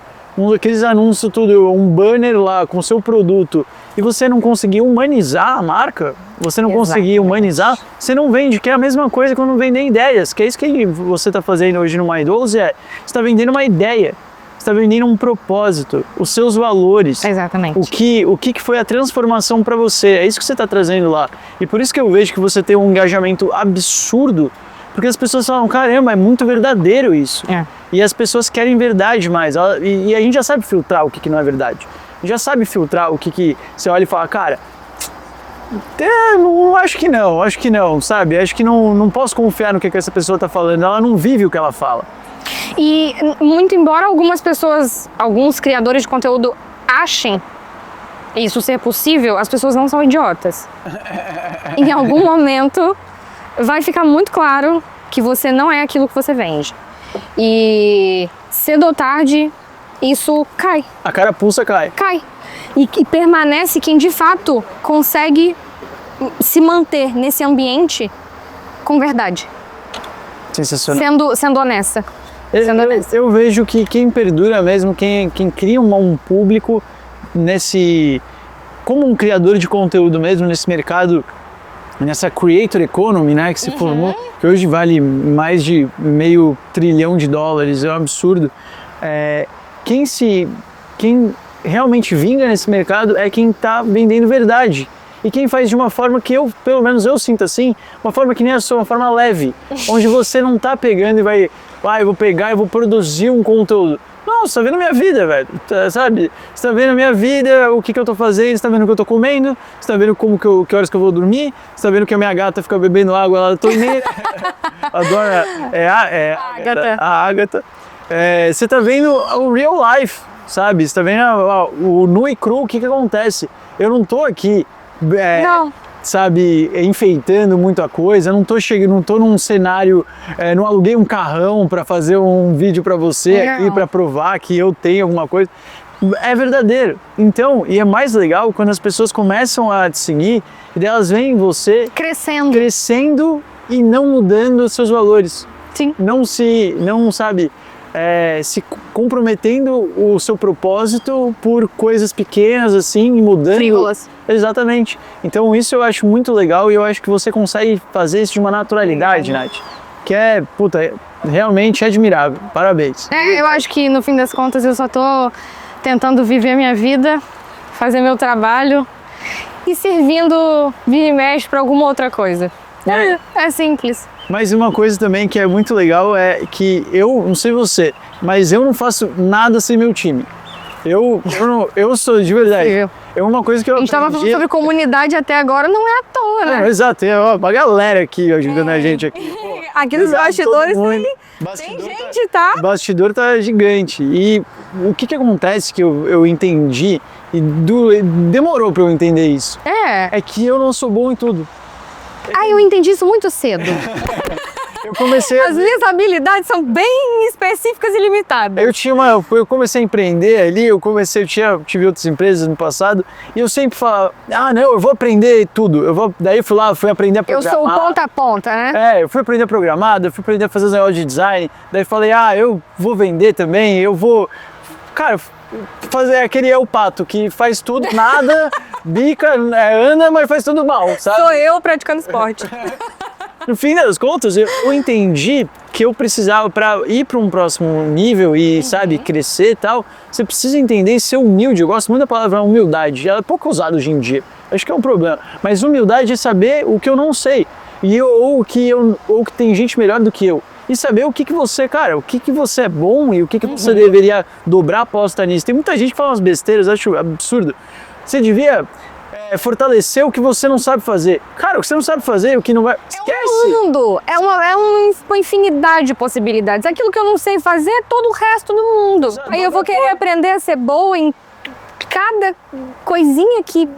aqueles anúncios tudo, um banner lá com o seu produto, e você não conseguir humanizar a marca, você não conseguir humanizar, você não vende, que é a mesma coisa quando vender ideias, que é isso que você está fazendo hoje no My12, você está vendendo uma ideia. Você está vendendo um propósito, os seus valores. Exatamente. O que foi a transformação para você. É isso que você está trazendo lá. E por isso que eu vejo que você tem um engajamento absurdo, porque as pessoas falam, caramba, é muito verdadeiro isso. E as pessoas querem verdade mais. E a gente já sabe filtrar o que não é verdade. A gente já sabe filtrar o que você olha e fala, cara, acho que não, sabe? Acho que não posso confiar no que essa pessoa está falando. Ela não vive o que ela fala. E muito embora algumas pessoas, alguns criadores de conteúdo achem isso ser possível, as pessoas não são idiotas. Em algum momento vai ficar muito claro que você não é aquilo que você vende. E cedo ou tarde isso cai. A carapuça cai. Cai. E permanece quem de fato consegue se manter nesse ambiente com verdade. Sensacional. Sendo honesta. Eu vejo que quem perdura mesmo, quem cria um público como um criador de conteúdo mesmo nesse mercado, nessa creator economy, né, que se formou, que hoje vale mais de $500 bilhão, é um absurdo. Quem realmente vinga nesse mercado é quem está vendendo verdade. E quem faz de uma forma que pelo menos eu sinto assim, uma forma que nem a sua, uma forma leve, onde você não tá pegando e eu vou pegar e vou produzir um conteúdo. Não, você tá vendo a minha vida, velho, sabe? Você tá vendo a minha vida, o que eu tô fazendo, você tá vendo o que eu tô comendo, você tá vendo que horas que eu vou dormir, você tá vendo que a minha gata fica bebendo água lá da torneira, adora a Ágata. Você tá vendo o real life, sabe? Você tá vendo o nu e cru, o que acontece. Eu não tô aqui, sabe, enfeitando muita coisa, não tô num cenário, não aluguei um carrão para fazer um vídeo para você aqui, para provar que eu tenho alguma coisa. É verdadeiro. Então, e é mais legal quando as pessoas começam a te seguir e elas veem você crescendo e não mudando os seus valores. Sim. Não se comprometendo o seu propósito por coisas pequenas assim, mudando. Frívolas. Exatamente. Então isso eu acho muito legal e eu acho que você consegue fazer isso de uma naturalidade, Nath. Que é, realmente admirável. Parabéns. Eu acho que no fim das contas eu só tô tentando viver a minha vida, fazer meu trabalho e servindo vira e mexe pra alguma outra coisa. É simples. Mas uma coisa também que é muito legal é que eu, não sei você, mas eu não faço nada sem meu time. Eu sou de verdade. É uma coisa que eu A gente tava falando sobre comunidade até agora, não é à toa, né? Exato, tem uma galera aqui ajudando a gente aqui. Aqui nos bastidores tem gente, tá? O bastidor tá gigante. E o que acontece que eu entendi, e demorou pra eu entender isso, é que eu não sou bom em tudo. Eu entendi isso muito cedo. Eu comecei As minhas habilidades são bem específicas e limitadas. Eu comecei a empreender ali, eu tive outras empresas no passado, e eu sempre falava, não, eu vou aprender tudo. Daí fui aprender a programar. Eu sou o ponta a ponta, né? Eu fui aprender a programar, eu fui aprender a fazer os negócios de design, daí falei, eu vou vender também, eu vou... Cara, fazer aquele o pato que faz tudo, nada, bica, anda, mas faz tudo mal, sabe? Sou eu praticando esporte. No fim das contas, eu entendi que eu precisava, para ir para um próximo nível e, sabe, crescer e tal, você precisa entender e ser humilde. Eu gosto muito da palavra humildade, ela é pouco usada hoje em dia, acho que é um problema. Mas humildade é saber o que eu não sei, ou que tem gente melhor do que eu. E saber o que você é bom e o que você deveria dobrar a aposta nisso. Tem muita gente que fala umas besteiras, eu acho absurdo. Você devia fortalecer o que você não sabe fazer. Cara, o que você não sabe fazer, o que não vai... Esquece! É um mundo, é uma infinidade de possibilidades. Aquilo que eu não sei fazer é todo o resto do mundo. Aí eu vou querer aprender a ser boa em cada coisinha que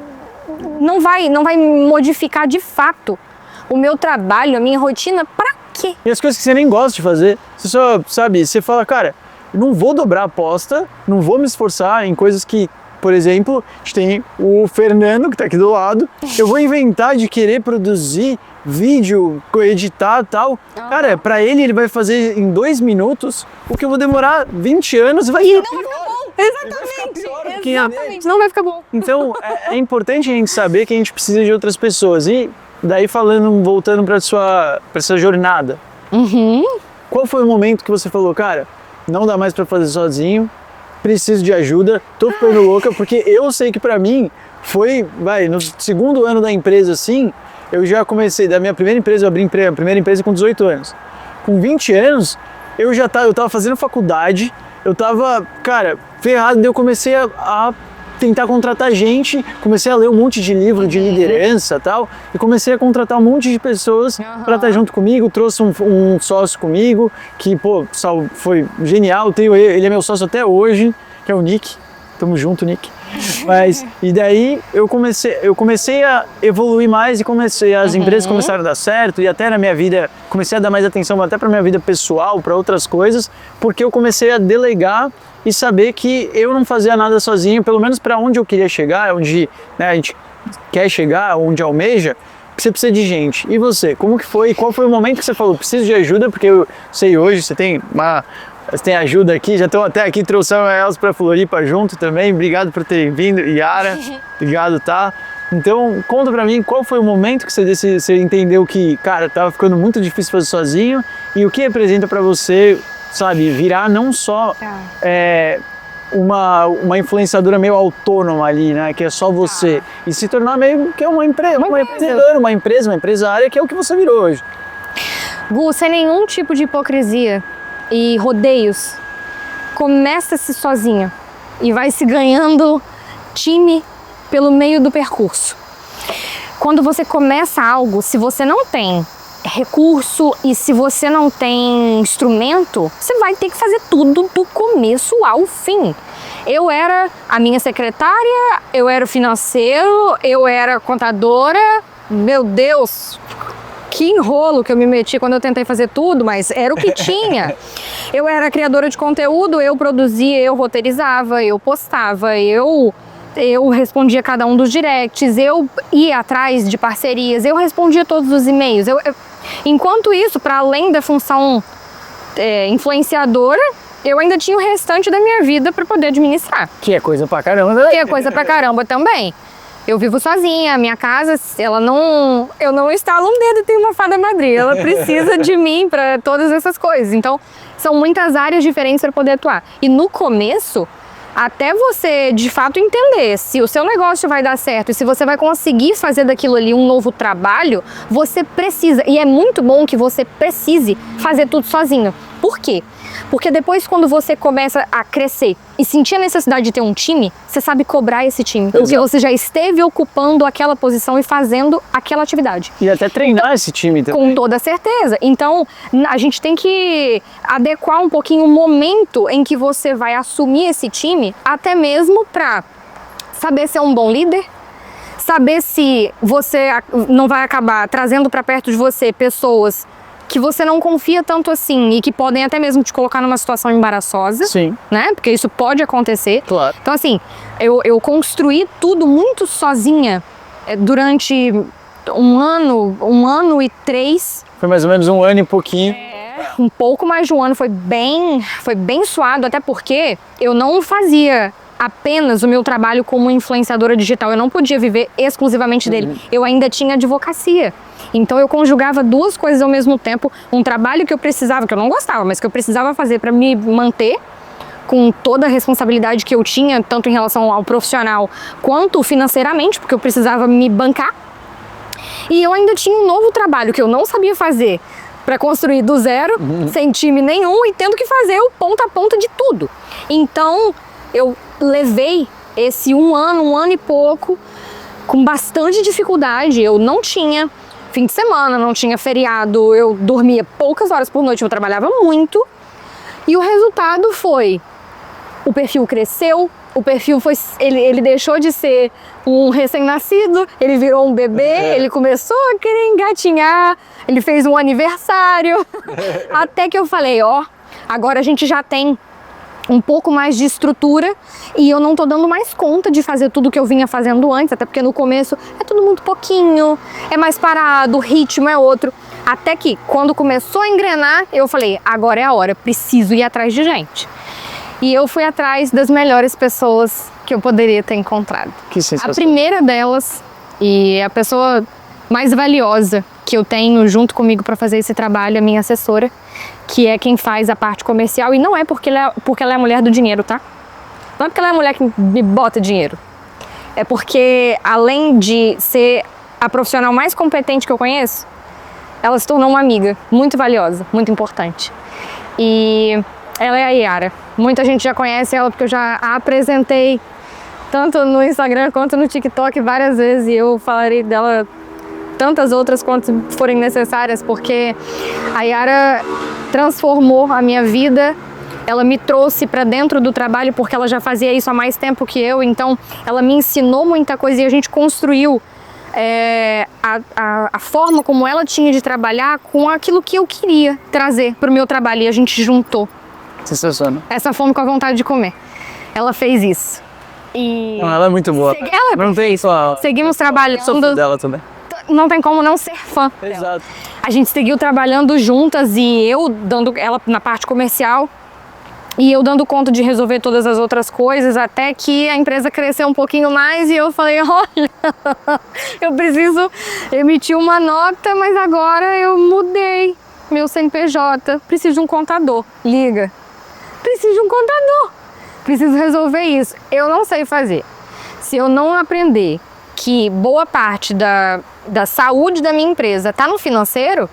não vai modificar de fato o meu trabalho, a minha rotina, pra quê? E as coisas que você nem gosta de fazer. Você só, você fala, cara, não vou dobrar a aposta, não vou me esforçar em coisas que, por exemplo, a gente tem o Fernando, que tá aqui do lado, eu vou inventar de querer produzir vídeo, editar e tal. Cara, pra ele vai fazer em 2 minutos o que eu vou demorar 20 anos e vai ficar pior. Exatamente, não vai ficar bom. Então, é importante a gente saber que a gente precisa de outras pessoas. E daí voltando para essa jornada. Qual foi o momento que você falou, cara, não dá mais para fazer sozinho, preciso de ajuda, tô ficando louca, porque eu sei que para mim foi, no segundo ano da empresa assim, eu já comecei, da minha primeira empresa, eu abri a primeira empresa com 18 anos. Com 20 anos, eu tava fazendo faculdade, eu tava, cara, ferrado, daí eu comecei a tentar contratar gente, comecei a ler um monte de livro de liderança e tal, e comecei a contratar um monte de pessoas para estar junto comigo, trouxe um sócio comigo, que, foi genial, ele é meu sócio até hoje, que é o Nick, tamo junto, Nick. E daí eu comecei a evoluir mais e as empresas começaram a dar certo, e até na minha vida, comecei a dar mais atenção até para minha vida pessoal, para outras coisas, porque eu comecei a delegar e saber que eu não fazia nada sozinho, pelo menos para onde eu queria chegar, onde a gente quer chegar, onde almeja, você precisa de gente. E você, como que foi? Qual foi o momento que você falou, preciso de ajuda, porque eu sei hoje, você tem ajuda aqui, já estão até aqui, trouxeram elas para Floripa junto também, obrigado por terem vindo, Yara, obrigado, tá? Então, conta pra mim, qual foi o momento que você entendeu que, cara, tava ficando muito difícil fazer sozinho, e o que representa para você, sabe, virar não só uma influenciadora meio autônoma ali, né, que é só você, e se tornar meio que uma empresária, que é o que você virou hoje. Gu, sem nenhum tipo de hipocrisia e rodeios, começa-se sozinha e vai se ganhando time pelo meio do percurso. Quando você começa algo, se você não tem recurso e se você não tem instrumento, você vai ter que fazer tudo do começo ao fim. Eu era a minha secretária, eu era o financeiro, eu era contadora, meu Deus, que enrolo que eu me meti quando eu tentei fazer tudo, mas era o que tinha. Eu era criadora de conteúdo, eu produzia, eu roteirizava, eu postava, eu respondia cada um dos directs, eu ia atrás de parcerias, eu respondia todos os e-mails. Enquanto isso, para além da função influenciadora, eu ainda tinha o restante da minha vida para poder administrar. Que é coisa pra caramba, né? Que é coisa pra caramba também. Eu vivo sozinha, a minha casa, eu não estalo um dedo e tenho uma fada madrinha. Ela precisa de mim para todas essas coisas. Então, são muitas áreas diferentes para poder atuar. E no começo, até você de fato entender se o seu negócio vai dar certo e se você vai conseguir fazer daquilo ali um novo trabalho, você precisa, e é muito bom que você precise fazer tudo sozinho. Por quê? Porque depois, quando você começa a crescer e sentir a necessidade de ter um time, você sabe cobrar esse time. Porque você já esteve ocupando aquela posição e fazendo aquela atividade. E até treinar esse time também. Com toda certeza. Então, a gente tem que adequar um pouquinho o momento em que você vai assumir esse time, até mesmo para saber ser um bom líder, saber se você não vai acabar trazendo para perto de você pessoas que você não confia tanto assim e que podem até mesmo te colocar numa situação embaraçosa. Sim. Né? Porque isso pode acontecer. Claro. Então, assim, eu construí tudo muito sozinha durante um ano e 3. Foi mais ou menos um ano e pouquinho. Um pouco mais de um ano, foi bem suado, até porque eu não fazia apenas o meu trabalho como influenciadora digital, eu não podia viver exclusivamente dele, eu ainda tinha advocacia. Então eu conjugava duas coisas ao mesmo tempo, um trabalho que eu precisava, que eu não gostava, mas que eu precisava fazer para me manter, com toda a responsabilidade que eu tinha, tanto em relação ao profissional quanto financeiramente, porque eu precisava me bancar. E eu ainda tinha um novo trabalho que eu não sabia fazer para construir do zero, sem time nenhum e tendo que fazer o ponta a ponta de tudo. Então eu levei esse um ano e pouco com bastante dificuldade. Eu não tinha fim de semana, não tinha feriado, eu dormia poucas horas por noite, eu trabalhava muito. E o resultado foi, o perfil cresceu, o perfil foi, ele deixou de ser um recém-nascido, ele virou um bebê, ele começou a querer engatinhar, ele fez um aniversário, até que eu falei, agora a gente já tem um pouco mais de estrutura e eu não tô dando mais conta de fazer tudo que eu vinha fazendo antes, até porque no começo é tudo muito pouquinho, é mais parado, o ritmo é outro. Até que, quando começou a engrenar, eu falei, agora é a hora, preciso ir atrás de gente. E eu fui atrás das melhores pessoas que eu poderia ter encontrado. Que sensacional. A primeira delas, e a pessoa mais valiosa que eu tenho junto comigo para fazer esse trabalho, é a minha assessora, que é quem faz a parte comercial, e não é porque ela é a mulher do dinheiro, tá? Não é porque ela é a mulher que me bota dinheiro. É porque, além de ser a profissional mais competente que eu conheço, ela se tornou uma amiga muito valiosa, muito importante. E ela é a Yara. Muita gente já conhece ela porque eu já a apresentei tanto no Instagram quanto no TikTok várias vezes, e eu falarei dela tantas outras quanto forem necessárias, porque a Yara transformou a minha vida. Ela me trouxe para dentro do trabalho porque ela já fazia isso há mais tempo que eu, então ela me ensinou muita coisa e a gente construiu a forma como ela tinha de trabalhar com aquilo que eu queria trazer para o meu trabalho, e a gente juntou. Sensacional. Essa fome com a vontade de comer. Ela fez isso. E não, ela é muito boa. Não tem só. Seguimos trabalhando. Sou fã dela também. Não tem como não ser fã. Exato. A gente seguiu trabalhando juntas e eu dando ela na parte comercial e eu dando conta de resolver todas as outras coisas, até que a empresa cresceu um pouquinho mais e eu falei, olha, eu preciso emitir uma nota, mas agora eu mudei meu CNPJ, preciso de um contador. Liga. Preciso de um contador. Preciso resolver isso. Eu não sei fazer. Se eu não aprender que boa parte da saúde da minha empresa está no financeiro,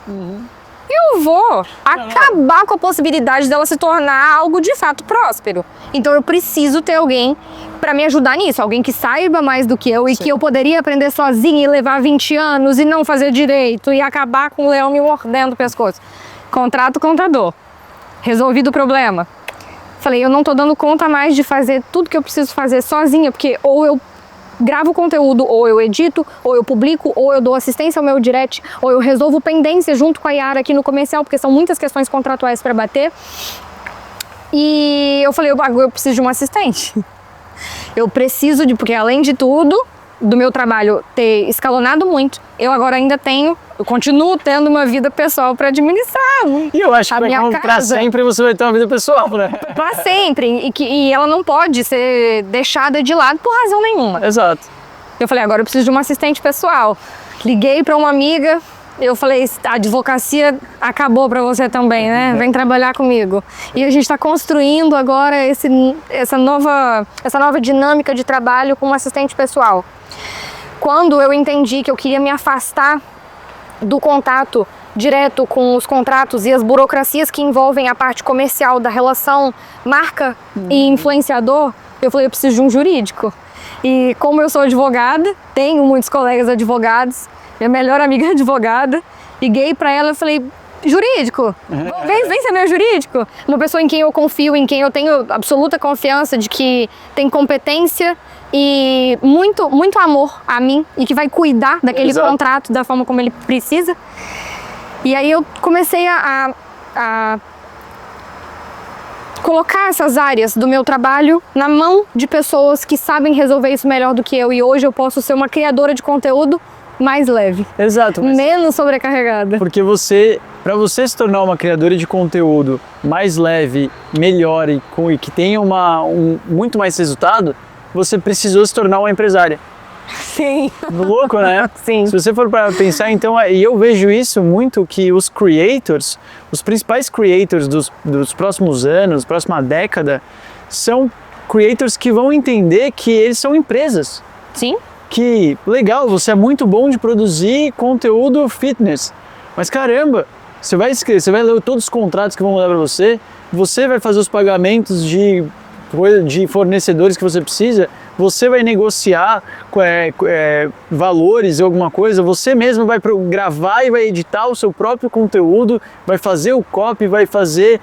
eu vou acabar com a possibilidade dela se tornar algo de fato próspero. Então eu preciso ter alguém para me ajudar nisso, alguém que saiba mais do que eu e que eu poderia aprender sozinha e levar 20 anos e não fazer direito e acabar com o leão me mordendo o pescoço. Contrato contador. Resolvido o problema. Falei, eu não tô dando conta mais de fazer tudo que eu preciso fazer sozinha, porque ou eu gravo conteúdo, ou eu edito, ou eu publico, ou eu dou assistência ao meu direct, ou eu resolvo pendência junto com a Yara aqui no comercial, porque são muitas questões contratuais para bater. E eu falei, eu preciso de um assistente. Eu preciso porque além de tudo, do meu trabalho ter escalonado muito, eu agora ainda eu continuo tendo uma vida pessoal para administrar. E eu acho que para sempre você vai ter uma vida pessoal, né? Para sempre. E ela não pode ser deixada de lado por razão nenhuma. Exato. Eu falei, agora eu preciso de uma assistente pessoal. Liguei para uma amiga, eu falei, a advocacia acabou para você também, né? Vem trabalhar comigo. E a gente está construindo agora essa nova dinâmica de trabalho com um assistente pessoal. Quando eu entendi que eu queria me afastar do contato direto com os contratos e as burocracias que envolvem a parte comercial da relação marca e influenciador, eu falei, eu preciso de um jurídico. E como eu sou advogada, tenho muitos colegas advogados, minha melhor amiga é advogada, liguei para ela e falei, jurídico, vem ser meu jurídico. Uma pessoa em quem eu confio, em quem eu tenho absoluta confiança de que tem competência e muito, muito amor a mim e que vai cuidar daquele contrato da forma como ele precisa. E aí eu comecei a colocar essas áreas do meu trabalho na mão de pessoas que sabem resolver isso melhor do que eu. E hoje eu posso ser uma criadora de conteúdo mais leve. Exato. Menos sobrecarregada. Porque para você se tornar uma criadora de conteúdo mais leve, melhor e que tenha muito mais resultado, você precisou se tornar uma empresária. Sim. Louco, né? Sim. Se você for para pensar, então, e eu vejo isso muito, que os creators, os principais creators dos próximos anos, próxima década, são creators que vão entender que eles são empresas. Sim. Que, legal, você é muito bom de produzir conteúdo fitness, mas caramba, você vai escrever, você vai ler todos os contratos que vão mandar para você vai fazer os pagamentos de fornecedores que você precisa, você vai negociar valores ou alguma coisa, você mesmo vai gravar e vai editar o seu próprio conteúdo, vai fazer o copy, vai fazer...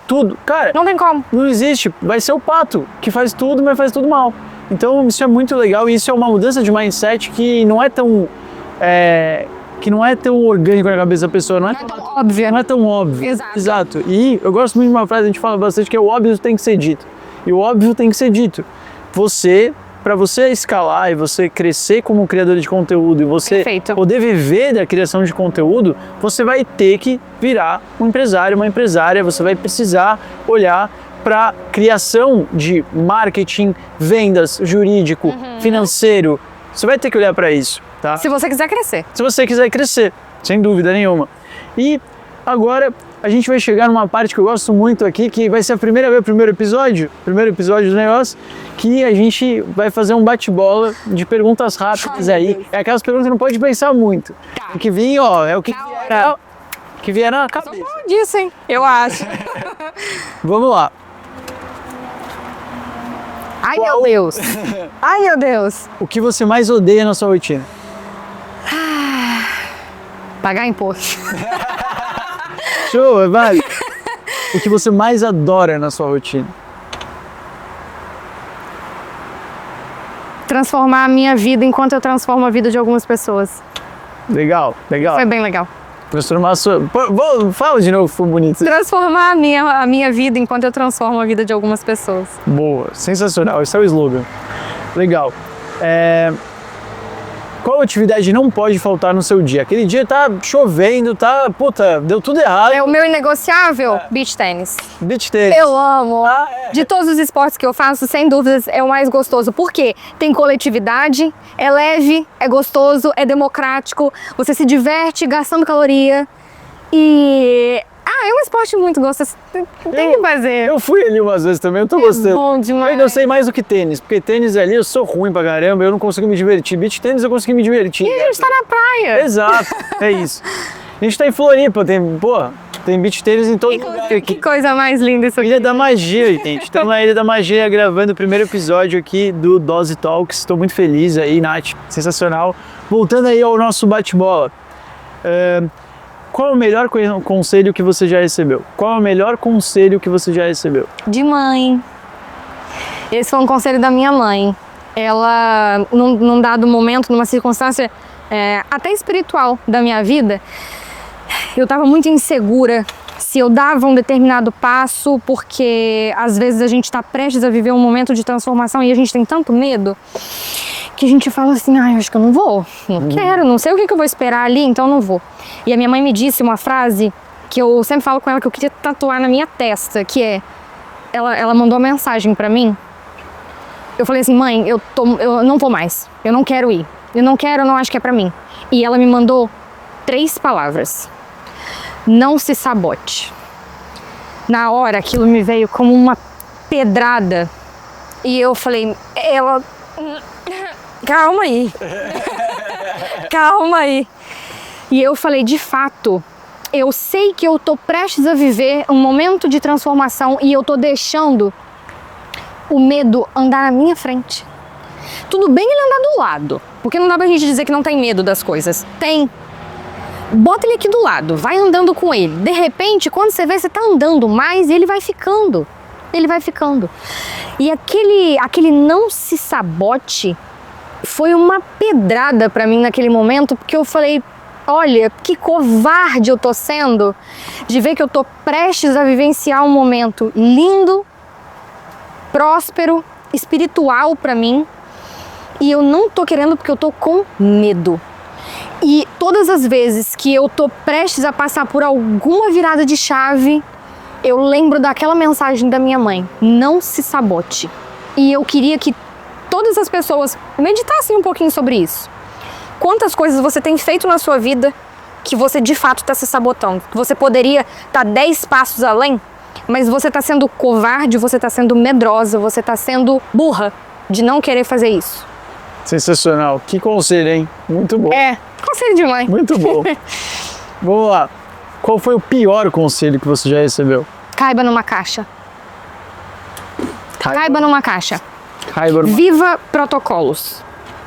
Tudo. Cara, não tem como. Não existe. Vai ser o pato que faz tudo, mas faz tudo mal. Então isso é muito legal e isso é uma mudança de mindset que não é tão orgânico na cabeça da pessoa, não é tão óbvio. Não é tão óbvio. Exato. E eu gosto muito de uma frase, a gente fala bastante, que é o óbvio tem que ser dito. E o óbvio tem que ser dito. Para você escalar e você crescer como criador de conteúdo e você poder viver da criação de conteúdo, você vai ter que virar um empresário, uma empresária, você vai precisar olhar para criação de marketing, vendas, jurídico, financeiro. Você vai ter que olhar para isso, tá? Se você quiser crescer. Se você quiser crescer, sem dúvida nenhuma. E agora a gente vai chegar numa parte que eu gosto muito aqui, que vai ser o primeiro episódio do negócio, que a gente vai fazer um bate-bola de perguntas rápidas aí. É aquelas perguntas que não pode pensar muito. O que vir, é o que vier na cabeça. Só disso, hein? Eu acho. Vamos lá. Ai, meu Deus. Ai, meu Deus. O que você mais odeia na sua rotina? Pagar imposto. Show, vale. O que você mais adora na sua rotina? Transformar a minha vida enquanto eu transformo a vida de algumas pessoas. Legal. Foi bem legal. Transformar a sua... Fala de novo, foi bonito. Transformar a minha vida enquanto eu transformo a vida de algumas pessoas. Boa, sensacional. Esse é o slogan. Legal. Qual atividade não pode faltar no seu dia? Aquele dia tá chovendo, deu tudo errado. É o meu inegociável? Beach tênis. Beach tênis. Eu amo. De todos os esportes que eu faço, sem dúvidas, é o mais gostoso. Por quê? Tem coletividade, é leve, é gostoso, é democrático, você se diverte gastando caloria e... é um esporte muito gostoso, tem que fazer. Eu fui ali umas vezes também, eu tô gostando. Bom demais. Eu ainda sei mais do que tênis, porque tênis ali eu sou ruim pra caramba, eu não consigo me divertir. Beach tênis eu consegui me divertir. E a gente tá na praia. Exato, é isso. A gente tá em Floripa, tem beach tênis em todo lugar aqui. Que coisa mais linda isso aqui. Ilha da Magia, gente. Estamos na Ilha da Magia gravando o primeiro episódio aqui do Dose Talks. Estou muito feliz aí, Nath. Sensacional. Voltando aí ao nosso bate-bola. Qual é o melhor conselho que você já recebeu? Qual é o melhor conselho que você já recebeu? De mãe. Esse foi um conselho da minha mãe. Ela, num dado momento, numa circunstância até espiritual da minha vida, eu estava muito insegura se eu dava um determinado passo, porque às vezes a gente está prestes a viver um momento de transformação e a gente tem tanto medo que a gente fala assim, ai, acho que eu não vou, não quero, não sei o que eu vou esperar ali, então não vou. E a minha mãe me disse uma frase que eu sempre falo com ela que eu queria tatuar na minha testa, que é, ela mandou uma mensagem pra mim, eu falei assim, mãe, eu não vou mais, eu não quero ir, eu não acho que é pra mim. E ela me mandou 3 palavras, não se sabote. Na hora aquilo me veio como uma pedrada e eu falei, calma aí, calma aí. E eu falei, de fato, eu sei que eu tô prestes a viver um momento de transformação e eu tô deixando o medo andar na minha frente. Tudo bem ele andar do lado, porque não dá pra gente dizer que não tem medo das coisas. Tem. Bota ele aqui do lado, vai andando com ele. De repente, quando você vê, você tá andando mais e ele vai ficando. Ele vai ficando. E aquele não se sabote foi uma pedrada pra mim naquele momento, porque eu falei, olha, que covarde eu tô sendo de ver que eu tô prestes a vivenciar um momento lindo, próspero, espiritual pra mim, e eu não tô querendo porque eu tô com medo. E todas as vezes que eu tô prestes a passar por alguma virada de chave, eu lembro daquela mensagem da minha mãe, não se sabote. E eu queria que todas as pessoas meditassem um pouquinho sobre isso. Quantas coisas você tem feito na sua vida que você de fato está se sabotando? Que você poderia estar 10 passos além, mas você está sendo covarde, você está sendo medrosa, você está sendo burra de não querer fazer isso. Sensacional. Que conselho, hein? Muito bom. É, conselho de mãe. Muito bom. Vamos lá. Qual foi o pior conselho que você já recebeu? Caiba numa caixa. Caiba numa caixa. Caiba numa... Viva protocolos.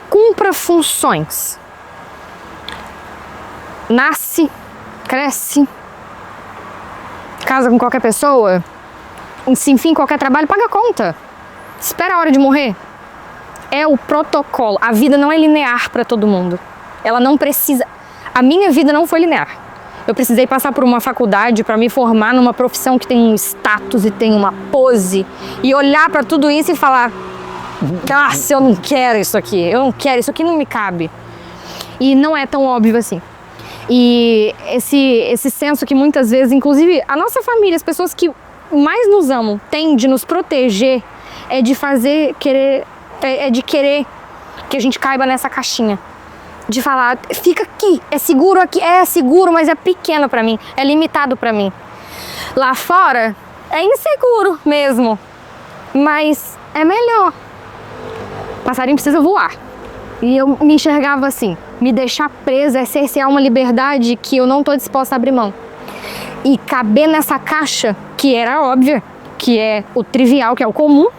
Cumpra funções. Nasce, cresce, casa com qualquer pessoa, enfim, qualquer trabalho, paga a conta. Espera a hora de morrer. É o protocolo. A vida não é linear para todo mundo. Ela não precisa... A minha vida não foi linear. Eu precisei passar por uma faculdade para me formar numa profissão que tem um status e tem uma pose. E olhar para tudo isso e falar... Nossa, eu não quero isso aqui. Eu não quero, isso aqui não me cabe. E não é tão óbvio assim. E esse senso que muitas vezes, inclusive a nossa família, as pessoas que mais nos amam, têm de nos proteger, é de fazer, querer... É de querer que a gente caiba nessa caixinha. De falar, fica aqui, é seguro aqui, é seguro, mas é pequeno pra mim, é limitado pra mim. Lá fora é inseguro mesmo, mas é melhor. O passarinho precisa voar. E eu me enxergava assim, me deixar presa é cercear uma liberdade que eu não tô disposta a abrir mão. E caber nessa caixa, que era óbvia, que é o trivial, que é o comum,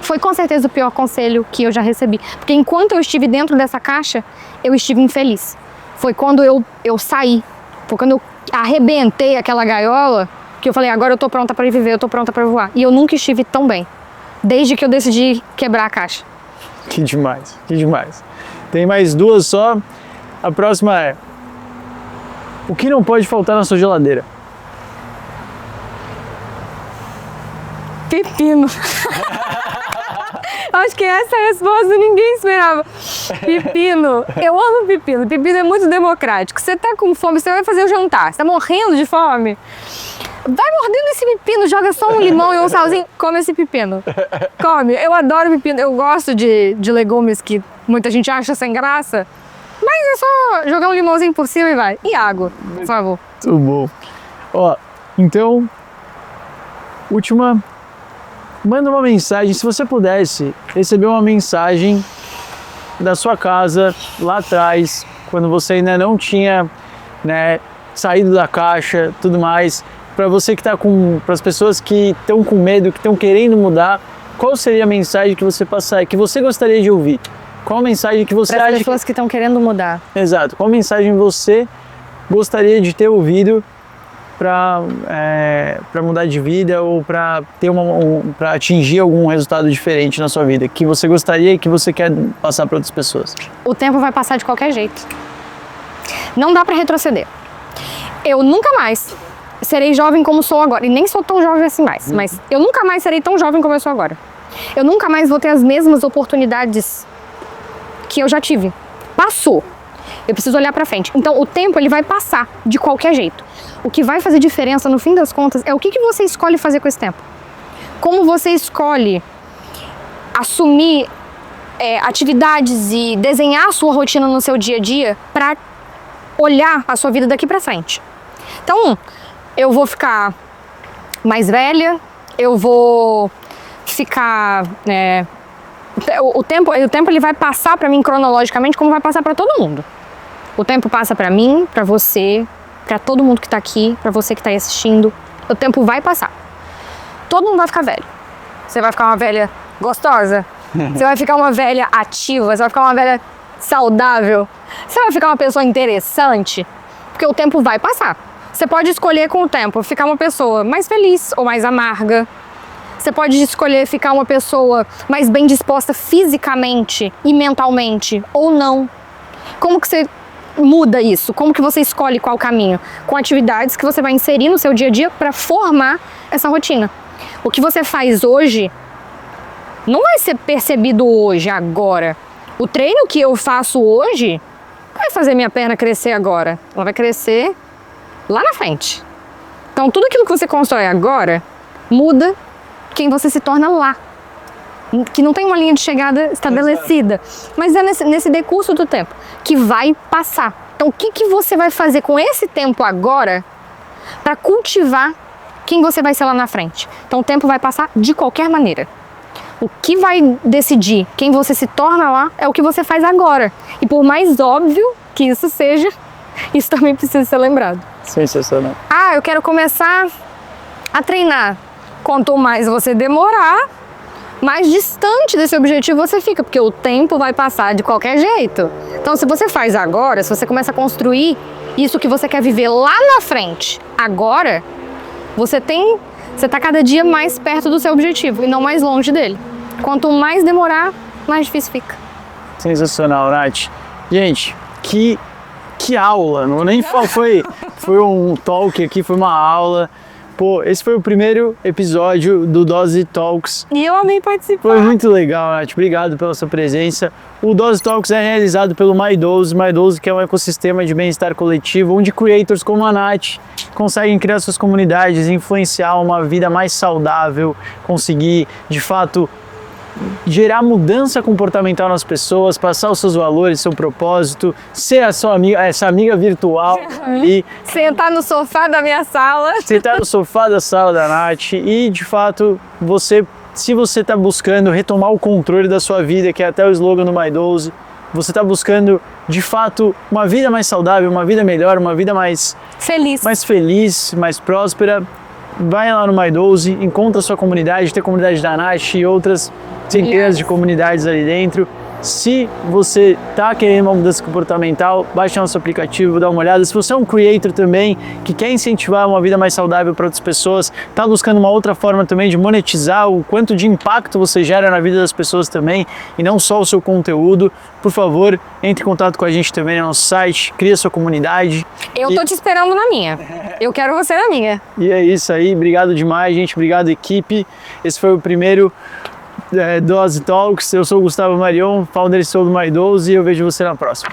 foi com certeza o pior conselho que eu já recebi. Porque enquanto eu estive dentro dessa caixa, eu estive infeliz. Foi quando eu saí, foi quando eu arrebentei aquela gaiola, que eu falei, agora eu tô pronta para viver, eu tô pronta para voar. E eu nunca estive tão bem, desde que eu decidi quebrar a caixa. Que demais, que demais. Tem mais 2 só. A próxima é: o que não pode faltar na sua geladeira? Pepino. Acho que essa resposta ninguém esperava. Pepino. Eu amo pepino. Pepino é muito democrático. Você tá com fome, você vai fazer o jantar. Você tá morrendo de fome. Vai mordendo esse pepino, joga só um limão e um salzinho, come esse pepino. Come. Eu adoro pepino. Eu gosto de legumes que muita gente acha sem graça. Mas é só jogar um limãozinho por cima e vai. E água, por favor. Muito bom. Ó, então, última... Manda uma mensagem, se você pudesse receber uma mensagem da sua casa lá atrás, quando você ainda não tinha, né, saído da caixa, tudo mais, para você que está para as pessoas que estão com medo, que estão querendo mudar, qual seria a mensagem que você passaria, que você gostaria de ouvir? Qual a mensagem que você acha? Para as pessoas que estão querendo mudar. Exato. Qual mensagem você gostaria de ter ouvido para mudar de vida ou para ter para atingir algum resultado diferente na sua vida que você gostaria e que você quer passar para outras pessoas? O tempo vai passar de qualquer jeito. Não dá para retroceder. Eu nunca mais serei jovem como sou agora, e nem sou tão jovem assim mais, mas eu nunca mais serei tão jovem como eu sou agora. Eu nunca mais vou ter as mesmas oportunidades que eu já tive. Passou. Eu preciso olhar pra frente. Então, o tempo, ele vai passar de qualquer jeito. O que vai fazer diferença, no fim das contas, é o que você escolhe fazer com esse tempo. Como você escolhe assumir atividades e desenhar a sua rotina no seu dia a dia para olhar a sua vida daqui para frente. Então, eu vou ficar mais velha, eu vou ficar... o tempo ele vai passar para mim cronologicamente como vai passar para todo mundo. O tempo passa para mim, para você, para todo mundo que tá aqui, para você que tá aí assistindo. O tempo vai passar. Todo mundo vai ficar velho. Você vai ficar uma velha gostosa, você vai ficar uma velha ativa, você vai ficar uma velha saudável, você vai ficar uma pessoa interessante, porque o tempo vai passar. Você pode escolher com o tempo ficar uma pessoa mais feliz ou mais amarga. Você pode escolher ficar uma pessoa mais bem disposta fisicamente e mentalmente ou não. Como que você muda isso? Como que você escolhe qual caminho? Com atividades que você vai inserir no seu dia a dia para formar essa rotina. O que você faz hoje não vai ser percebido hoje, agora. O treino que eu faço hoje vai fazer minha perna crescer agora. Ela vai crescer lá na frente. Então, tudo aquilo que você constrói agora muda quem você se torna lá. Que não tem uma linha de chegada estabelecida. Mas é nesse decurso do tempo que vai passar. Então, o que você vai fazer com esse tempo agora para cultivar quem você vai ser lá na frente? Então, o tempo vai passar de qualquer maneira. O que vai decidir quem você se torna lá é o que você faz agora. E por mais óbvio que isso seja, isso também precisa ser lembrado. Sensacional. Ah, eu quero começar a treinar. Quanto mais você demorar, mais distante desse objetivo você fica, porque o tempo vai passar de qualquer jeito. Então, se você faz agora, se você começa a construir isso que você quer viver lá na frente, agora, você está cada dia mais perto do seu objetivo e não mais longe dele. Quanto mais demorar, mais difícil fica. Sensacional, Nath. Gente, que aula, não nem foi um talk aqui, foi uma aula. Pô, esse foi o primeiro episódio do Dose Talks. E eu amei participar. Foi muito legal, Nath. Obrigado pela sua presença. O Dose Talks é realizado pelo MyDose. MyDose, que é um ecossistema de bem-estar coletivo, onde creators como a Nath conseguem criar suas comunidades, influenciar uma vida mais saudável, conseguir, de fato, gerar mudança comportamental nas pessoas, passar os seus valores, seu propósito, ser a sua amiga, essa amiga virtual e sentar no sofá da minha sala. Sentar no sofá da sala da Nath e, de fato, se você está buscando retomar o controle da sua vida, que é até o slogan do MyDose, você está buscando, de fato, uma vida mais saudável, uma vida melhor, uma vida mais feliz, mais próspera, vai lá no MyDose, encontra a sua comunidade, tem a comunidade da Nath e outras centenas de comunidades ali dentro. Se você está querendo uma mudança comportamental, baixe nosso aplicativo, dá uma olhada. Se você é um creator também, que quer incentivar uma vida mais saudável para outras pessoas, está buscando uma outra forma também de monetizar o quanto de impacto você gera na vida das pessoas também, e não só o seu conteúdo, por favor, entre em contato com a gente também no nosso site, cria sua comunidade. Eu tô te esperando na minha. Eu quero você na minha. E é isso aí, obrigado demais, gente, obrigado equipe. Esse foi o primeiro Dose Talks. Eu sou o Gustavo Marion, founder e CEO do MyDose, e eu vejo você na próxima.